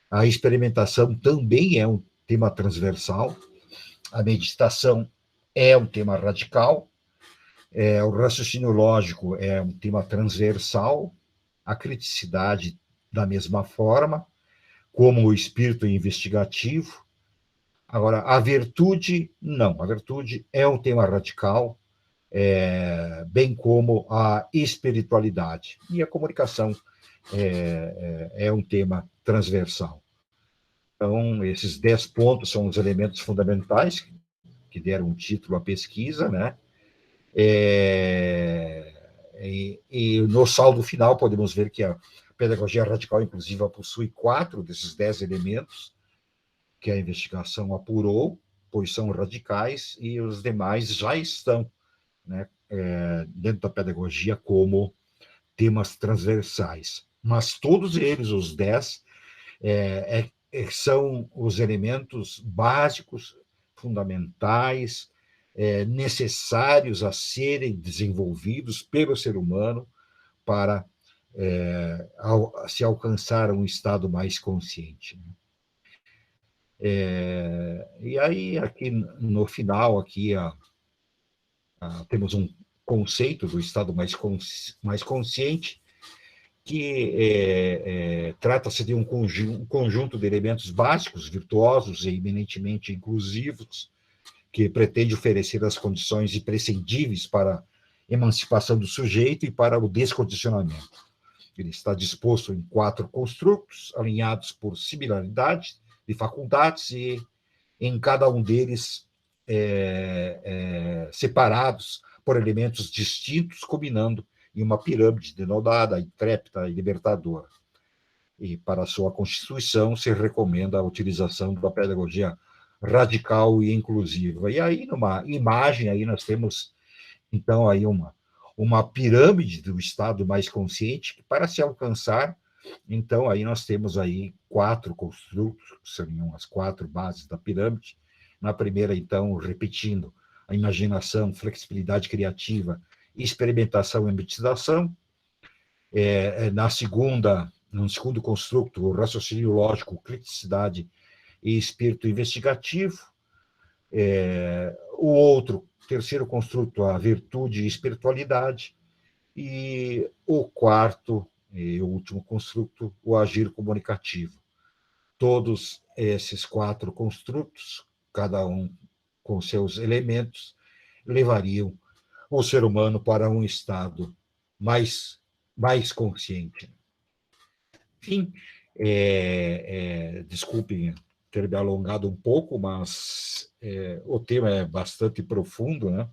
a experimentação também é um tema transversal, a meditação é um tema radical, o raciocínio lógico é um tema transversal, a criticidade da mesma forma, como o espírito investigativo. Agora, a virtude, não. A virtude é um tema radical, bem como a espiritualidade. E a comunicação é um tema transversal. Então, esses 10 pontos são os elementos fundamentais que deram um título à pesquisa, né? E no saldo final podemos ver que a pedagogia radical inclusiva possui 4 desses 10 elementos que a investigação apurou, pois são radicais, e os demais já estão, né, dentro da pedagogia como temas transversais. Mas todos eles, os 10, são os elementos básicos, fundamentais, necessários a serem desenvolvidos pelo ser humano para se alcançar um estado mais consciente. E aí, aqui no final, aqui temos um conceito do estado mais consciente, que trata-se de um conjunto de elementos básicos, virtuosos e eminentemente inclusivos, que pretende oferecer as condições imprescindíveis para a emancipação do sujeito e para o descondicionamento. Ele está disposto em 4 construtos, alinhados por similaridade de faculdades, e em cada um deles separados por elementos distintos, combinando em uma pirâmide denodada, intrépida e libertadora. E para sua constituição se recomenda a utilização da pedagogia radical e inclusiva. E aí, numa imagem, aí nós temos, então, aí uma pirâmide do estado mais consciente, que para se alcançar, então, aí nós temos aí 4 construtos, que seriam as 4 bases da pirâmide. Na primeira, então, repetindo, a imaginação, flexibilidade criativa, experimentação e meditação. Na segunda, no segundo construto, o raciocínio lógico, criticidade e espírito investigativo. O outro, terceiro construto, a virtude e espiritualidade. E o quarto e o último construto, o agir comunicativo. Todos esses 4 construtos, cada um com seus elementos, levariam o ser humano para um estado mais consciente. Enfim, desculpem ter me alongado um pouco, mas o tema é bastante profundo, né?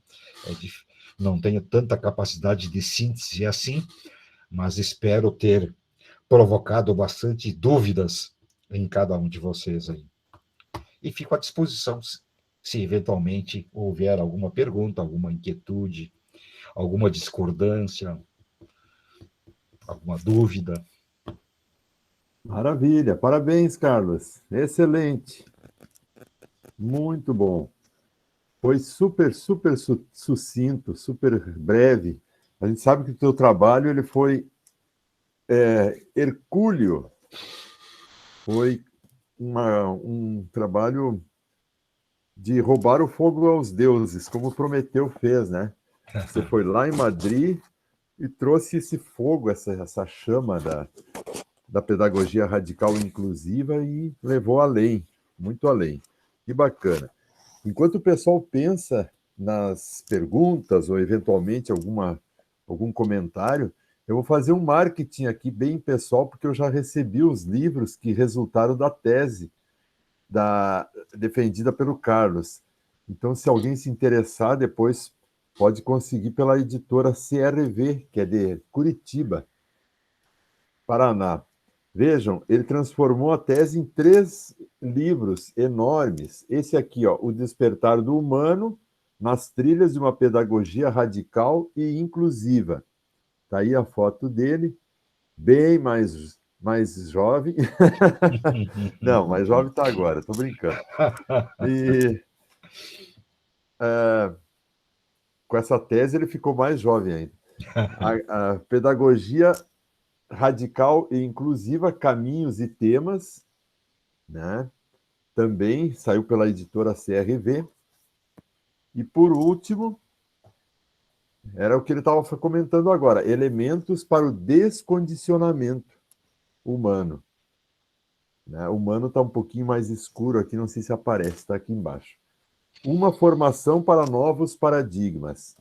Não tenho tanta capacidade de síntese assim, mas espero ter provocado bastante dúvidas em cada um de vocês aí. E fico à disposição se eventualmente houver alguma pergunta, alguma inquietude, alguma discordância, alguma dúvida. Maravilha, parabéns, Carlos. Excelente. Muito bom. Foi super sucinto, super breve. A gente sabe que o teu trabalho ele foi hercúleo. Foi um trabalho de roubar o fogo aos deuses, como Prometeu fez, né? Você foi lá em Madrid e trouxe esse fogo, essa chama da pedagogia radical inclusiva e levou além, muito além. Que bacana. Enquanto o pessoal pensa nas perguntas ou eventualmente algum comentário, eu vou fazer um marketing aqui bem pessoal, porque eu já recebi os livros que resultaram da tese defendida pelo Carlos. Então, se alguém se interessar, depois pode conseguir pela editora CRV, que é de Curitiba, Paraná. Vejam, ele transformou a tese em 3 livros enormes. Esse aqui, ó, O Despertar do Humano, nas trilhas de uma pedagogia radical e inclusiva. Está aí a foto dele, bem mais jovem. Não, mais jovem está agora, estou brincando. E com essa tese ele ficou mais jovem ainda. A pedagogia radical e inclusiva, caminhos e temas, né? Também saiu pela editora CRV. E por último, era o que ele estava comentando agora, elementos para o descondicionamento humano. Né? O humano está um pouquinho mais escuro aqui, não sei se aparece, está aqui embaixo. Uma formação para novos paradigmas.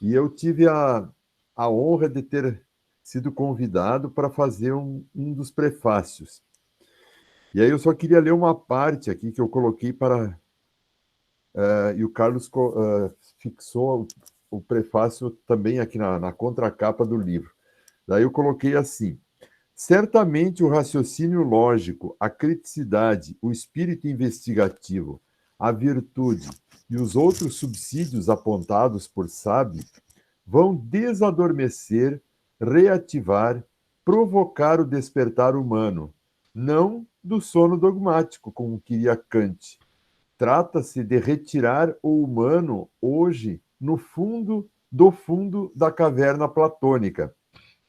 E eu tive a honra de ter sido convidado para fazer um dos prefácios. E aí eu só queria ler uma parte aqui que eu coloquei para... e o Carlos fixou o prefácio também aqui na contracapa do livro. Daí eu coloquei assim: certamente o raciocínio lógico, a criticidade, o espírito investigativo, a virtude e os outros subsídios apontados por Sabe vão desadormecer, reativar, provocar o despertar humano, não do sono dogmático, como queria Kant. Trata-se de retirar o humano hoje no fundo do fundo da caverna platônica,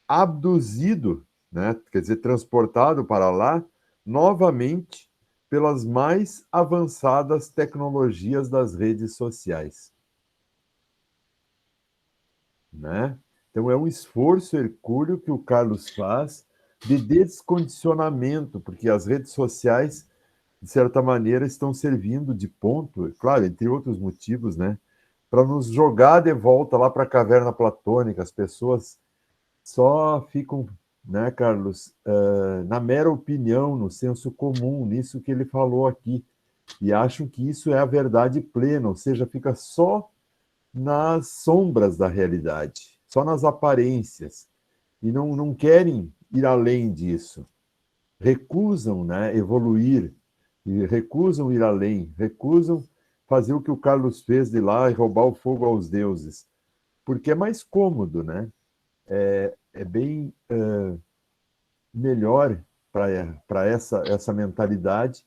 abduzido, né, quer dizer, transportado para lá, novamente pelas mais avançadas tecnologias das redes sociais. Né? Então, é um esforço hercúleo que o Carlos faz de descondicionamento, porque as redes sociais, de certa maneira, estão servindo de ponto, claro, entre outros motivos, né, para nos jogar de volta lá para a caverna platônica. As pessoas só ficam, né, Carlos, na mera opinião, no senso comum, nisso que ele falou aqui, e acham que isso é a verdade plena, ou seja, fica só nas sombras da realidade, só nas aparências, e não querem ir além disso. Recusam, né, evoluir, e recusam ir além, recusam fazer o que o Carlos fez de lá e roubar o fogo aos deuses, porque é mais cômodo, né? É bem melhor para essa mentalidade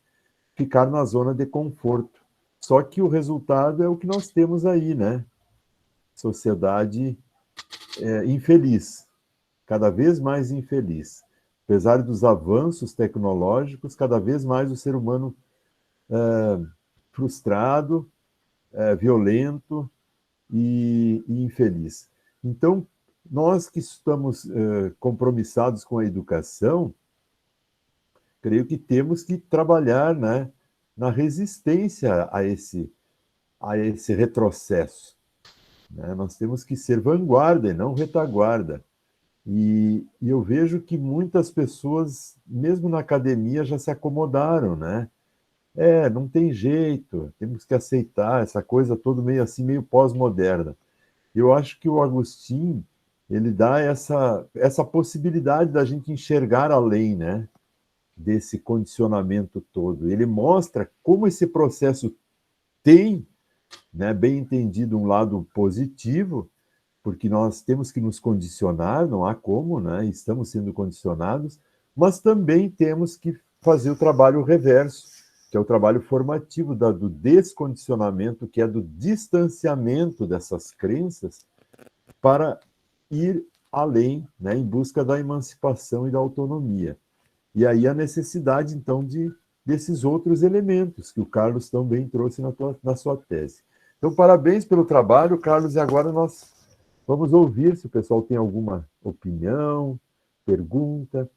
ficar na zona de conforto. Só que o resultado é o que nós temos aí, né? Sociedade infeliz, cada vez mais infeliz. Apesar dos avanços tecnológicos, cada vez mais o ser humano frustrado, violento e infeliz. Então, nós que estamos compromissados com a educação, creio que temos que trabalhar, né, na resistência a esse retrocesso. Né? Nós temos que ser vanguarda e não retaguarda. E eu vejo que muitas pessoas, mesmo na academia, já se acomodaram, né? Não tem jeito, temos que aceitar essa coisa toda meio assim, meio pós-moderna. Eu acho que o Agostinho, ele dá essa possibilidade da gente enxergar além, né, desse condicionamento todo. Ele mostra como esse processo tem, né, bem entendido, um lado positivo, porque nós temos que nos condicionar, não há como, né? Estamos sendo condicionados, mas também temos que fazer o trabalho reverso, que é o trabalho formativo do descondicionamento, que é do distanciamento dessas crenças para ir além, né, em busca da emancipação e da autonomia. E aí a necessidade, então, desses outros elementos que o Carlos também trouxe na sua tese. Então, parabéns pelo trabalho, Carlos, e agora nós vamos ouvir se o pessoal tem alguma opinião, pergunta,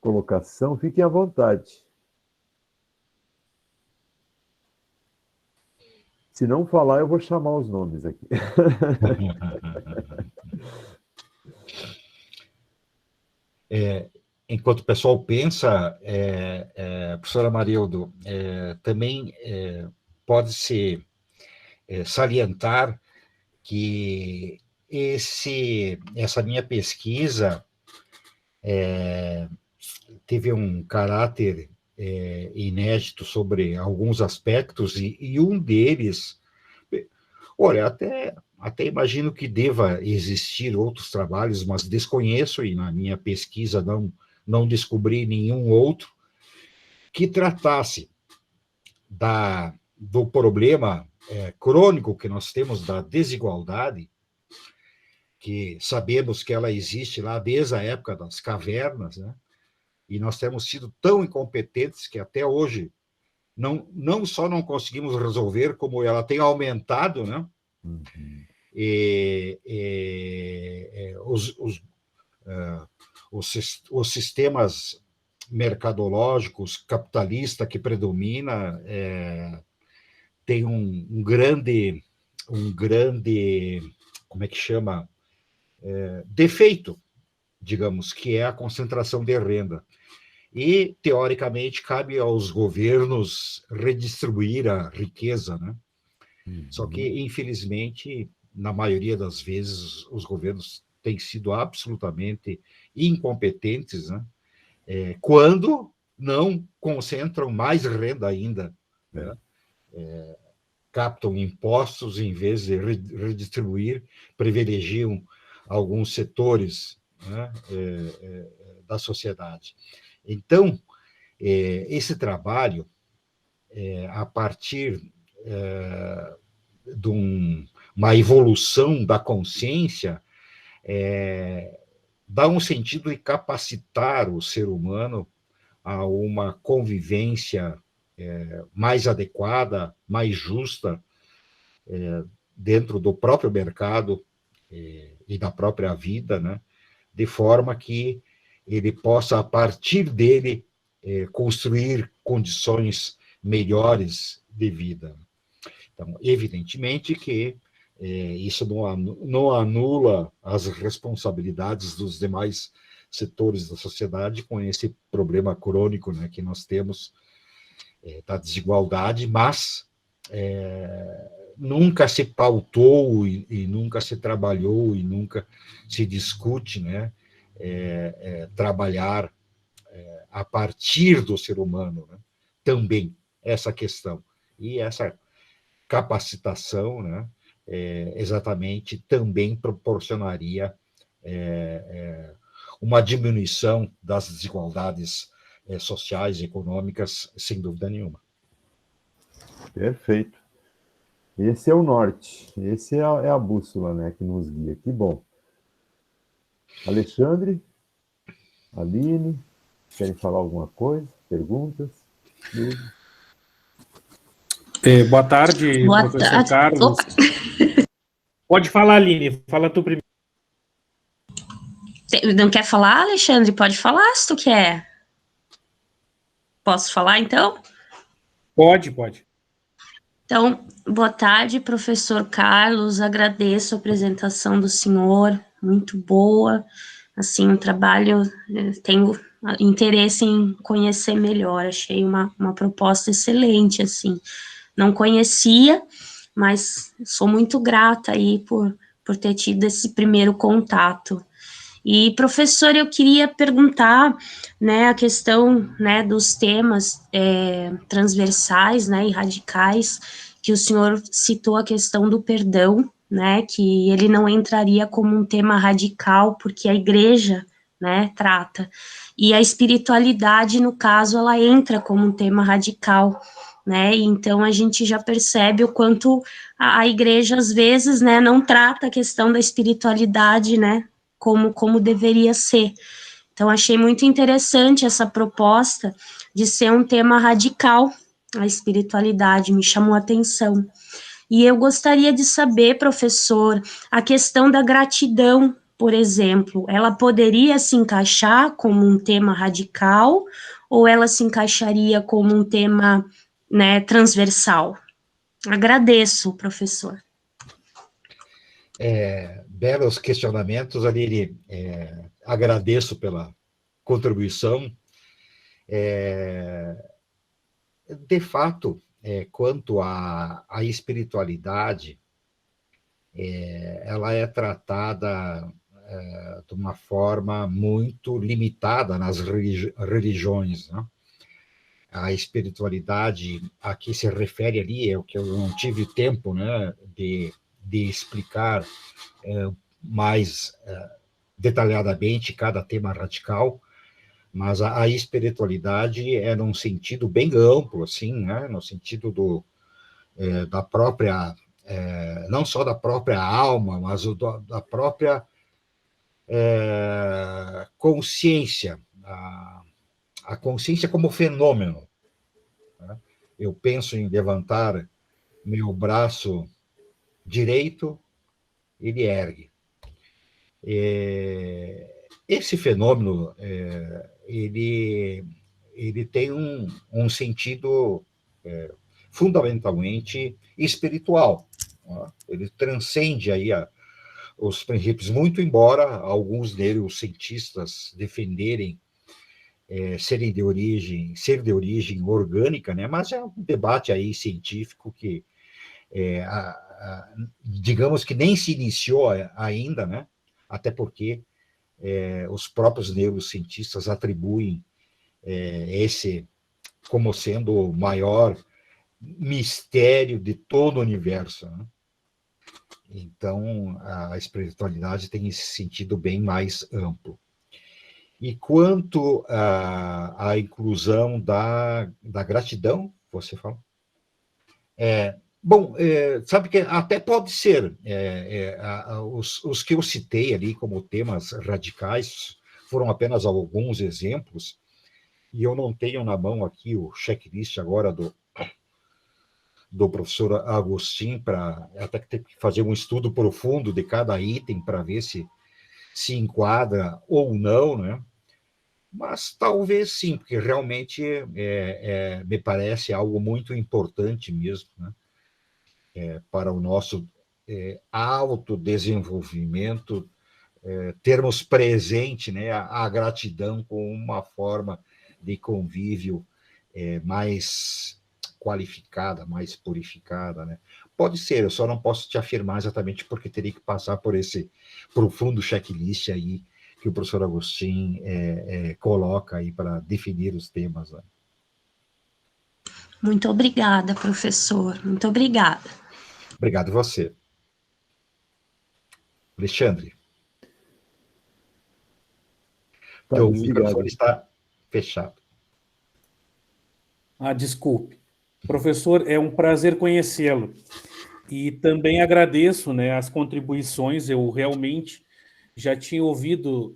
colocação. Fiquem à vontade. Se não falar, eu vou chamar os nomes aqui. Enquanto o pessoal pensa, professora Marildo, também pode-se salientar que essa minha pesquisa teve um caráter inédito sobre alguns aspectos, e um deles, olha, até imagino que deva existir outros trabalhos, mas desconheço, e na minha pesquisa não descobri nenhum outro que tratasse do problema crônico que nós temos da desigualdade, que sabemos que ela existe lá desde a época das cavernas, né? E nós temos sido tão incompetentes que até hoje não só não conseguimos resolver, como ela tem aumentado, né? Uhum. Os sistemas mercadológicos capitalista que predomina tem um grande, como é que chama? Defeito, digamos, que é a concentração de renda. E, teoricamente, cabe aos governos redistribuir a riqueza, né? Uhum. Só que, infelizmente, na maioria das vezes, os governos têm sido absolutamente incompetentes, né? Quando não concentram mais renda ainda, né? Captam impostos em vez de redistribuir, privilegiam alguns setores, né, da sociedade. Então, Esse trabalho, a partir de uma evolução da consciência, dá um sentido de capacitar o ser humano a uma convivência mais adequada, mais justa, dentro do próprio mercado e da própria vida, né? De forma que ele possa, a partir dele, construir condições melhores de vida. Então, evidentemente que isso não anula as responsabilidades dos demais setores da sociedade com esse problema crônico, né, que nós temos da desigualdade, mas nunca se pautou e nunca se trabalhou e nunca se discute, né, trabalhar a partir do ser humano, né, também essa questão. E essa capacitação, né, exatamente também proporcionaria uma diminuição das desigualdades sociais e econômicas, sem dúvida nenhuma. Perfeito. Esse é o norte, esse é a bússola, né, que nos guia. Que bom. Alexandre, Aline, querem falar alguma coisa? Perguntas? Boa tarde, Boa professor tarde. Carlos. Opa. Pode falar, Aline. Fala tu primeiro. Não quer falar, Alexandre? Pode falar se tu quer. Posso falar, então? Pode. Então, boa tarde, professor Carlos. Agradeço a apresentação do senhor, muito boa. Assim, um trabalho, tenho interesse em conhecer melhor. Achei uma proposta excelente, assim. Não conhecia, mas sou muito grata aí por ter tido esse primeiro contato. E, professor, eu queria perguntar, né, a questão, né, dos temas transversais, né, e radicais, que o senhor citou a questão do perdão, né, que ele não entraria como um tema radical, porque a igreja, né, trata. E a espiritualidade, no caso, ela entra como um tema radical, né, e então a gente já percebe o quanto a igreja, às vezes, né, não trata a questão da espiritualidade, né, como deveria ser. Então, achei muito interessante essa proposta de ser um tema radical, a espiritualidade, me chamou a atenção. E eu gostaria de saber, professor, a questão da gratidão, por exemplo, ela poderia se encaixar como um tema radical ou ela se encaixaria como um tema, né, transversal? Agradeço, professor. Belos questionamentos, Aline. Agradeço pela contribuição. De fato, quanto à espiritualidade, ela é tratada de uma forma muito limitada nas religiões, né? A espiritualidade a que se refere ali é o que eu não tive tempo, né, de explicar mais detalhadamente cada tema radical, mas a espiritualidade é num sentido bem amplo, assim, né, no sentido da própria, não só da própria alma, mas da própria consciência, a consciência como fenômeno. Né? Eu penso em levantar meu braço direito, ele ergue. Esse fenômeno, ele tem um sentido fundamentalmente espiritual. Né? Ele transcende aí os princípios, muito embora alguns deles, os cientistas, defenderem ser de origem orgânica, né? Mas é um debate aí científico que, digamos que nem se iniciou ainda, né? Até porque os próprios neurocientistas atribuem esse como sendo o maior mistério de todo o universo. Né? Então, a espiritualidade tem esse sentido bem mais amplo. E quanto à inclusão da gratidão, você fala? Bom, sabe que até pode ser. Os que eu citei ali como temas radicais foram apenas alguns exemplos, e eu não tenho na mão aqui o checklist agora do professor Agostinho, para até ter que fazer um estudo profundo de cada item para ver se enquadra ou não, né? Mas talvez sim, porque realmente me parece algo muito importante mesmo, né? Para o nosso autodesenvolvimento, termos presente, né, a gratidão como uma forma de convívio mais qualificada, mais purificada, né? Pode ser, eu só não posso te afirmar exatamente porque teria que passar por esse profundo checklist aí que o professor Agostinho coloca aí para definir os temas, né? Muito obrigada, professor. Muito obrigada. Obrigado a você. Alexandre, Tá teu desligado. microfone está fechado. Desculpe. Professor, é um prazer conhecê-lo. E também agradeço, né, as contribuições. Eu realmente já tinha ouvido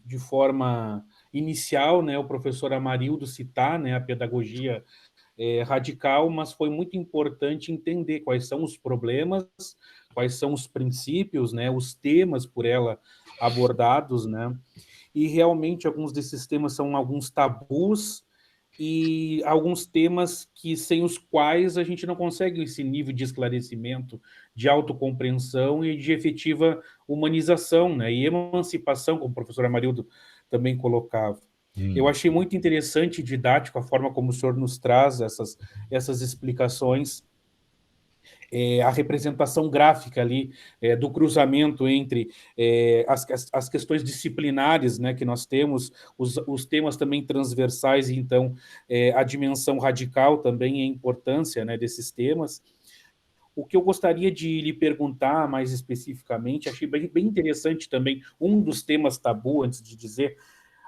de forma inicial, né, o professor Amarildo citar, né, a pedagogia radical, mas foi muito importante entender quais são os problemas, quais são os princípios, né, os temas por ela abordados, né, e realmente alguns desses temas são alguns tabus e alguns temas que sem os quais a gente não consegue esse nível de esclarecimento, de autocompreensão e de efetiva humanização, né, e emancipação, como o professor Amarildo também colocava. Eu achei muito interessante e didático a forma como o senhor nos traz essas explicações, a representação gráfica ali do cruzamento entre as questões disciplinares, né, que nós temos, os temas também transversais, e então a dimensão radical também, a importância, né, desses temas. O que eu gostaria de lhe perguntar mais especificamente, achei bem interessante também, um dos temas tabu, antes de dizer,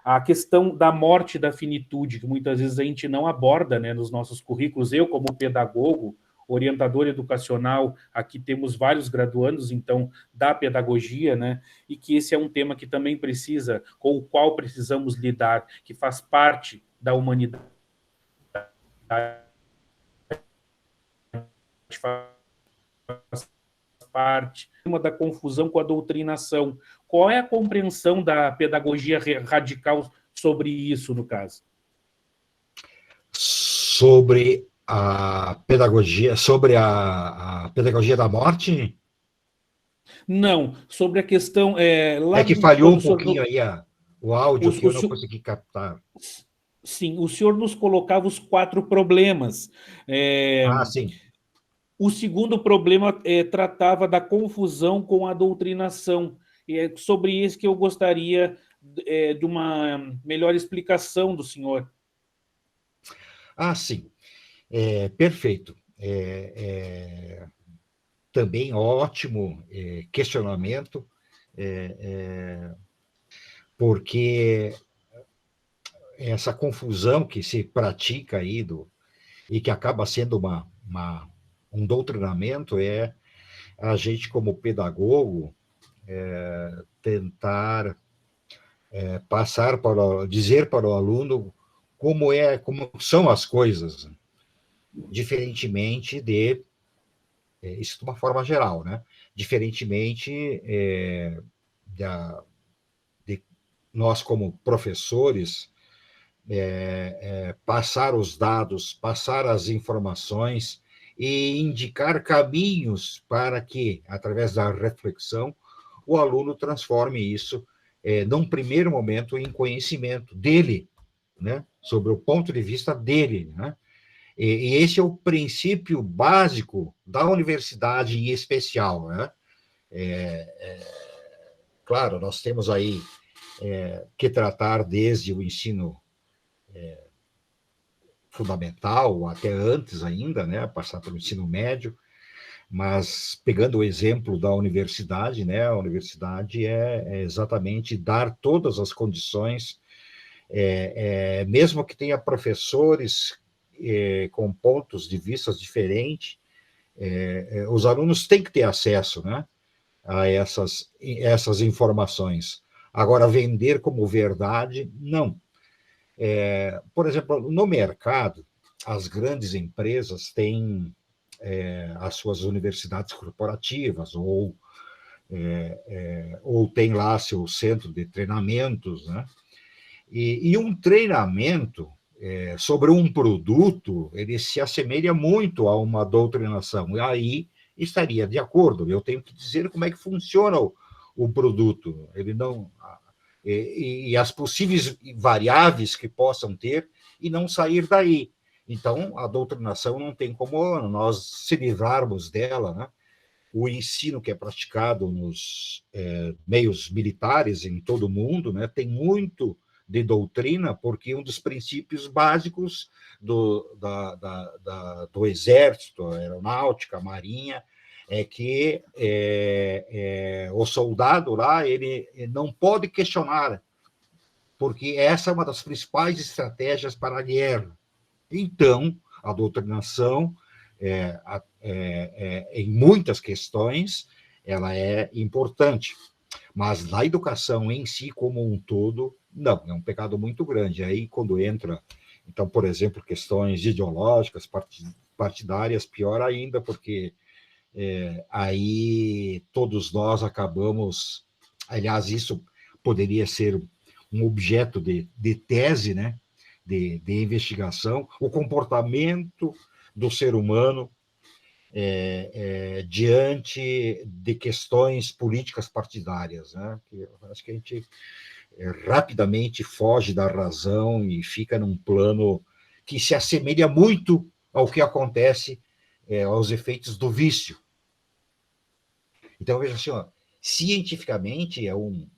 a questão da morte da finitude, que muitas vezes a gente não aborda, né, nos nossos currículos. Eu, como pedagogo, orientador educacional, aqui temos vários graduandos, então, da pedagogia, né, e que esse é um tema que também precisa, com o qual precisamos lidar, que faz parte da humanidade, faz parte da confusão com a doutrinação. Qual é a compreensão da pedagogia radical sobre isso, no caso? Sobre a pedagogia, a pedagogia da morte? Não, sobre a questão lá Que do falhou quando um pouquinho aí o áudio que eu não consegui captar. Sim, o senhor nos colocava os 4 problemas. Sim. O segundo problema tratava da confusão com a doutrinação. E é sobre isso que eu gostaria de uma melhor explicação do senhor. Sim. Perfeito. Também ótimo questionamento, porque essa confusão que se pratica aí e que acaba sendo um doutrinamento a gente, como pedagogo, tentar dizer para o aluno como são as coisas, diferentemente isso de uma forma geral, né? Diferentemente de nós, como professores, passar os dados, passar as informações e indicar caminhos para que, através da reflexão, o aluno transforme isso, num primeiro momento, em conhecimento dele, né? Sobre o ponto de vista dele, né? E esse é o princípio básico da universidade em especial, né? Claro, nós temos aí que tratar desde o ensino fundamental, até antes ainda, né? Passar pelo ensino médio, Mas, pegando o exemplo da universidade, né, a universidade é exatamente dar todas as condições, mesmo que tenha professores com pontos de vista diferentes, os alunos têm que ter acesso, né, a essas informações. Agora, vender como verdade, não. Por exemplo, no mercado, as grandes empresas têm as suas universidades corporativas, ou tem lá seu centro de treinamentos, né? E um treinamento sobre um produto, ele se assemelha muito a uma doutrinação, e aí estaria de acordo, eu tenho que dizer como é que funciona o produto, ele não... E as possíveis variáveis que possam ter, e não sair daí. Então, a doutrinação não tem como nós se livrarmos dela, né? O ensino que é praticado nos meios militares em todo o mundo, né, tem muito de doutrina, porque um dos princípios básicos do exército, a aeronáutica, a marinha, é que o soldado lá, ele não pode questionar, porque essa é uma das principais estratégias para a guerra. Então, a doutrinação, em muitas questões, ela é importante, mas na educação em si, como um todo, não, é um pecado muito grande. Aí, quando entra, então, por exemplo, questões ideológicas, partidárias, pior ainda, porque aí todos nós acabamos... Aliás, isso poderia ser um objeto de tese, né? De investigação, o comportamento do ser humano diante de questões políticas partidárias, né? Acho que a gente rapidamente foge da razão e fica num plano que se assemelha muito ao que acontece aos efeitos do vício. Então, veja assim, ó, cientificamente,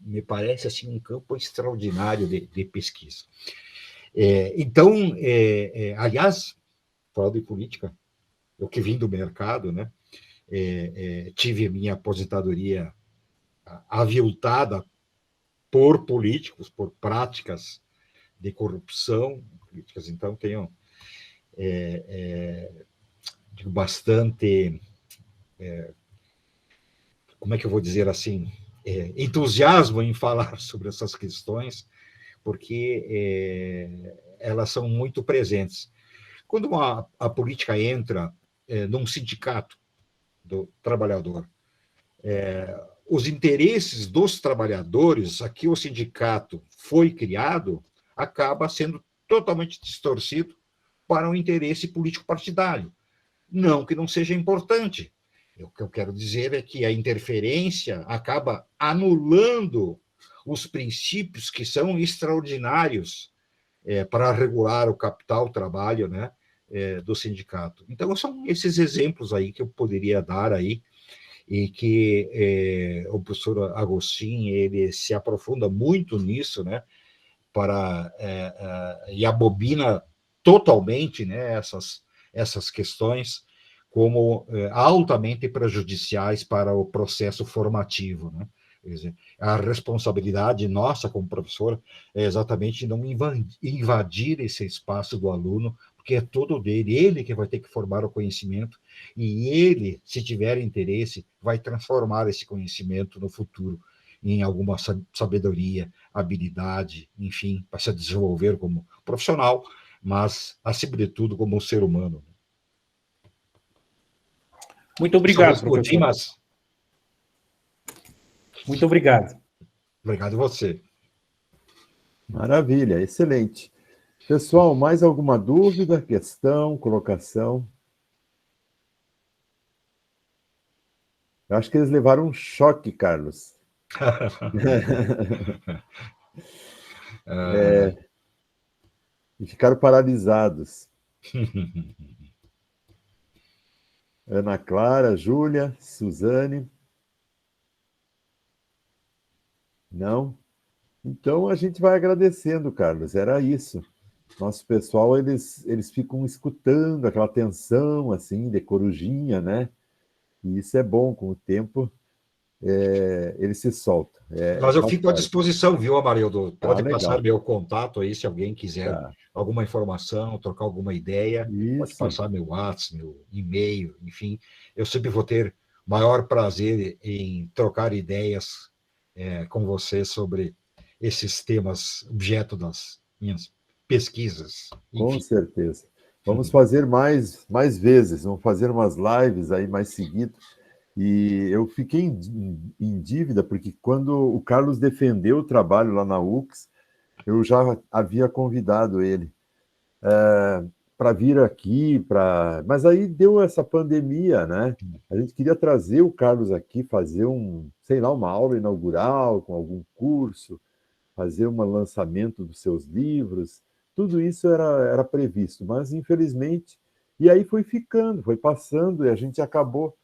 me parece assim, um campo extraordinário de pesquisa. Então, aliás, falando de política, eu que vim do mercado, né, tive minha aposentadoria aviltada por políticos, por práticas de corrupção políticas, então tenho bastante, como é que eu vou dizer assim, entusiasmo em falar sobre essas questões, porque elas são muito presentes. Quando a política entra num sindicato do trabalhador, os interesses dos trabalhadores, aqui o sindicato foi criado, acaba sendo totalmente distorcido para um interesse político-partidário. Não que não seja importante. O que eu quero dizer é que a interferência acaba anulando os princípios que são extraordinários para regular o capital, o trabalho, né, do sindicato. Então, são esses exemplos aí que eu poderia dar aí, e que o professor Agostinho, ele se aprofunda muito nisso, né, e abobina totalmente, né, essas questões como altamente prejudiciais para o processo formativo, né? Quer dizer, a responsabilidade nossa como professor é exatamente não invadir esse espaço do aluno, porque é todo dele, ele que vai ter que formar o conhecimento, e ele, se tiver interesse, vai transformar esse conhecimento no futuro em alguma sabedoria, habilidade, enfim, para se desenvolver como profissional, mas, acima de tudo, como um ser humano. Muito obrigado, professor. Mas... Muito obrigado. Obrigado a você. Maravilha, excelente. Pessoal, mais alguma dúvida, questão, colocação? Eu acho que eles levaram um choque, Carlos. E ficaram paralisados. Ana Clara, Júlia, Suzane. Não? Então a gente vai agradecendo, Carlos. Era isso. Nosso pessoal, eles ficam escutando aquela tensão, assim, de corujinha, né? E isso é bom, com o tempo, ele se solta. Mas eu fico à disposição, viu, Amarildo? Pode passar legal. meu contato aí, se alguém quiser Tá. alguma informação, trocar alguma ideia, pode Isso, passar meu WhatsApp, meu e-mail, enfim. Eu sempre vou ter maior prazer em trocar ideias com você sobre esses temas, objeto das minhas pesquisas, com enfim. certeza. Vamos fazer mais vezes, vamos fazer umas lives aí mais seguido. E eu fiquei em dívida, porque quando o Carlos defendeu o trabalho lá na UX, eu já havia convidado ele para vir aqui, mas aí deu essa pandemia, né? A gente queria trazer o Carlos aqui, fazer sei lá, uma aula inaugural com algum curso, fazer um lançamento dos seus livros, tudo isso era previsto, mas infelizmente, e aí foi ficando, foi passando, e a gente acabou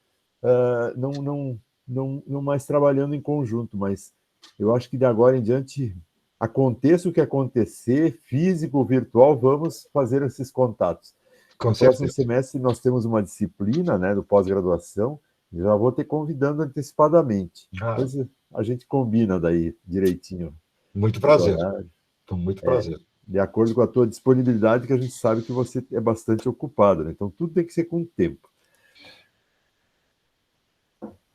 não mais trabalhando em conjunto, mas eu acho que de agora em diante, aconteça o que acontecer, físico ou virtual, vamos fazer esses contatos. Com No próximo certeza. semestre nós temos uma disciplina, né, do pós-graduação, já vou ter convidando antecipadamente. Depois a gente combina daí direitinho Muito os prazer. horários, Com muito prazer. de acordo com a tua disponibilidade, que a gente sabe que você é bastante ocupado, né? Então tudo tem que ser com tempo.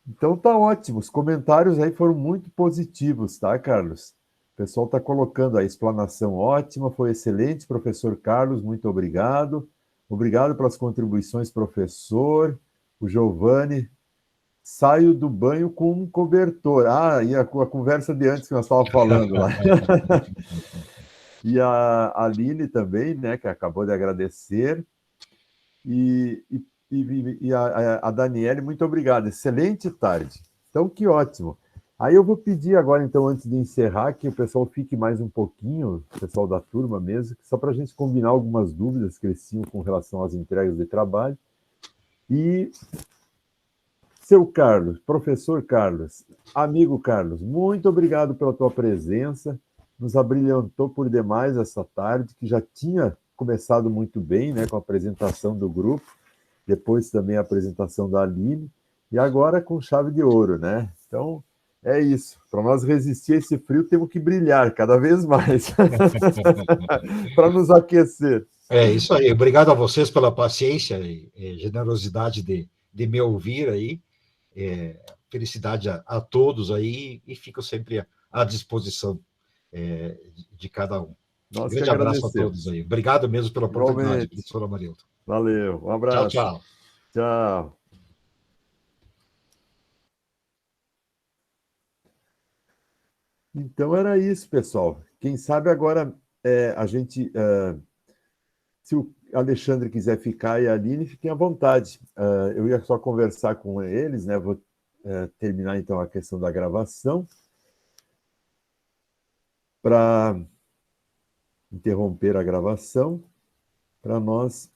Então tá ótimo, os comentários aí foram muito positivos, tá, Carlos? O pessoal está colocando a explanação ótima, foi excelente, professor Carlos, muito obrigado. Obrigado pelas contribuições, professor. O Giovanni, saio do banho com um cobertor. Ah, e a conversa de antes que nós estávamos falando lá. E a Aline também, né, que acabou de agradecer. E a Daniele, muito obrigado. Excelente tarde. Então, que ótimo. Aí eu vou pedir agora, então, antes de encerrar, que o pessoal fique mais um pouquinho, o pessoal da turma mesmo, só para a gente combinar algumas dúvidas que eles tinham com relação às entregas de trabalho. E, seu Carlos, professor Carlos, amigo Carlos, muito obrigado pela tua presença. Nos abrilhantou por demais essa tarde, que já tinha começado muito bem, né, com a apresentação do grupo, depois também a apresentação da Aline, e agora com chave de ouro, né? Então, é isso. Para nós resistir a esse frio, temos que brilhar cada vez mais para nos aquecer. É isso aí. Obrigado a vocês pela paciência e generosidade de me ouvir aí. Felicidade a todos aí e fico sempre à disposição de cada um. Nós que Grande abraço a todos agradecemos. aí. Obrigado mesmo pela oportunidade, Igualmente. professor Amarildo. Valeu. Um Tchau, abraço. tchau. Tchau. Então era isso, pessoal. Quem sabe agora a gente, se o Alexandre quiser ficar e a Aline, fiquem à vontade. Eu ia só conversar com eles, né? Vou terminar então a questão da gravação para interromper a gravação, para nós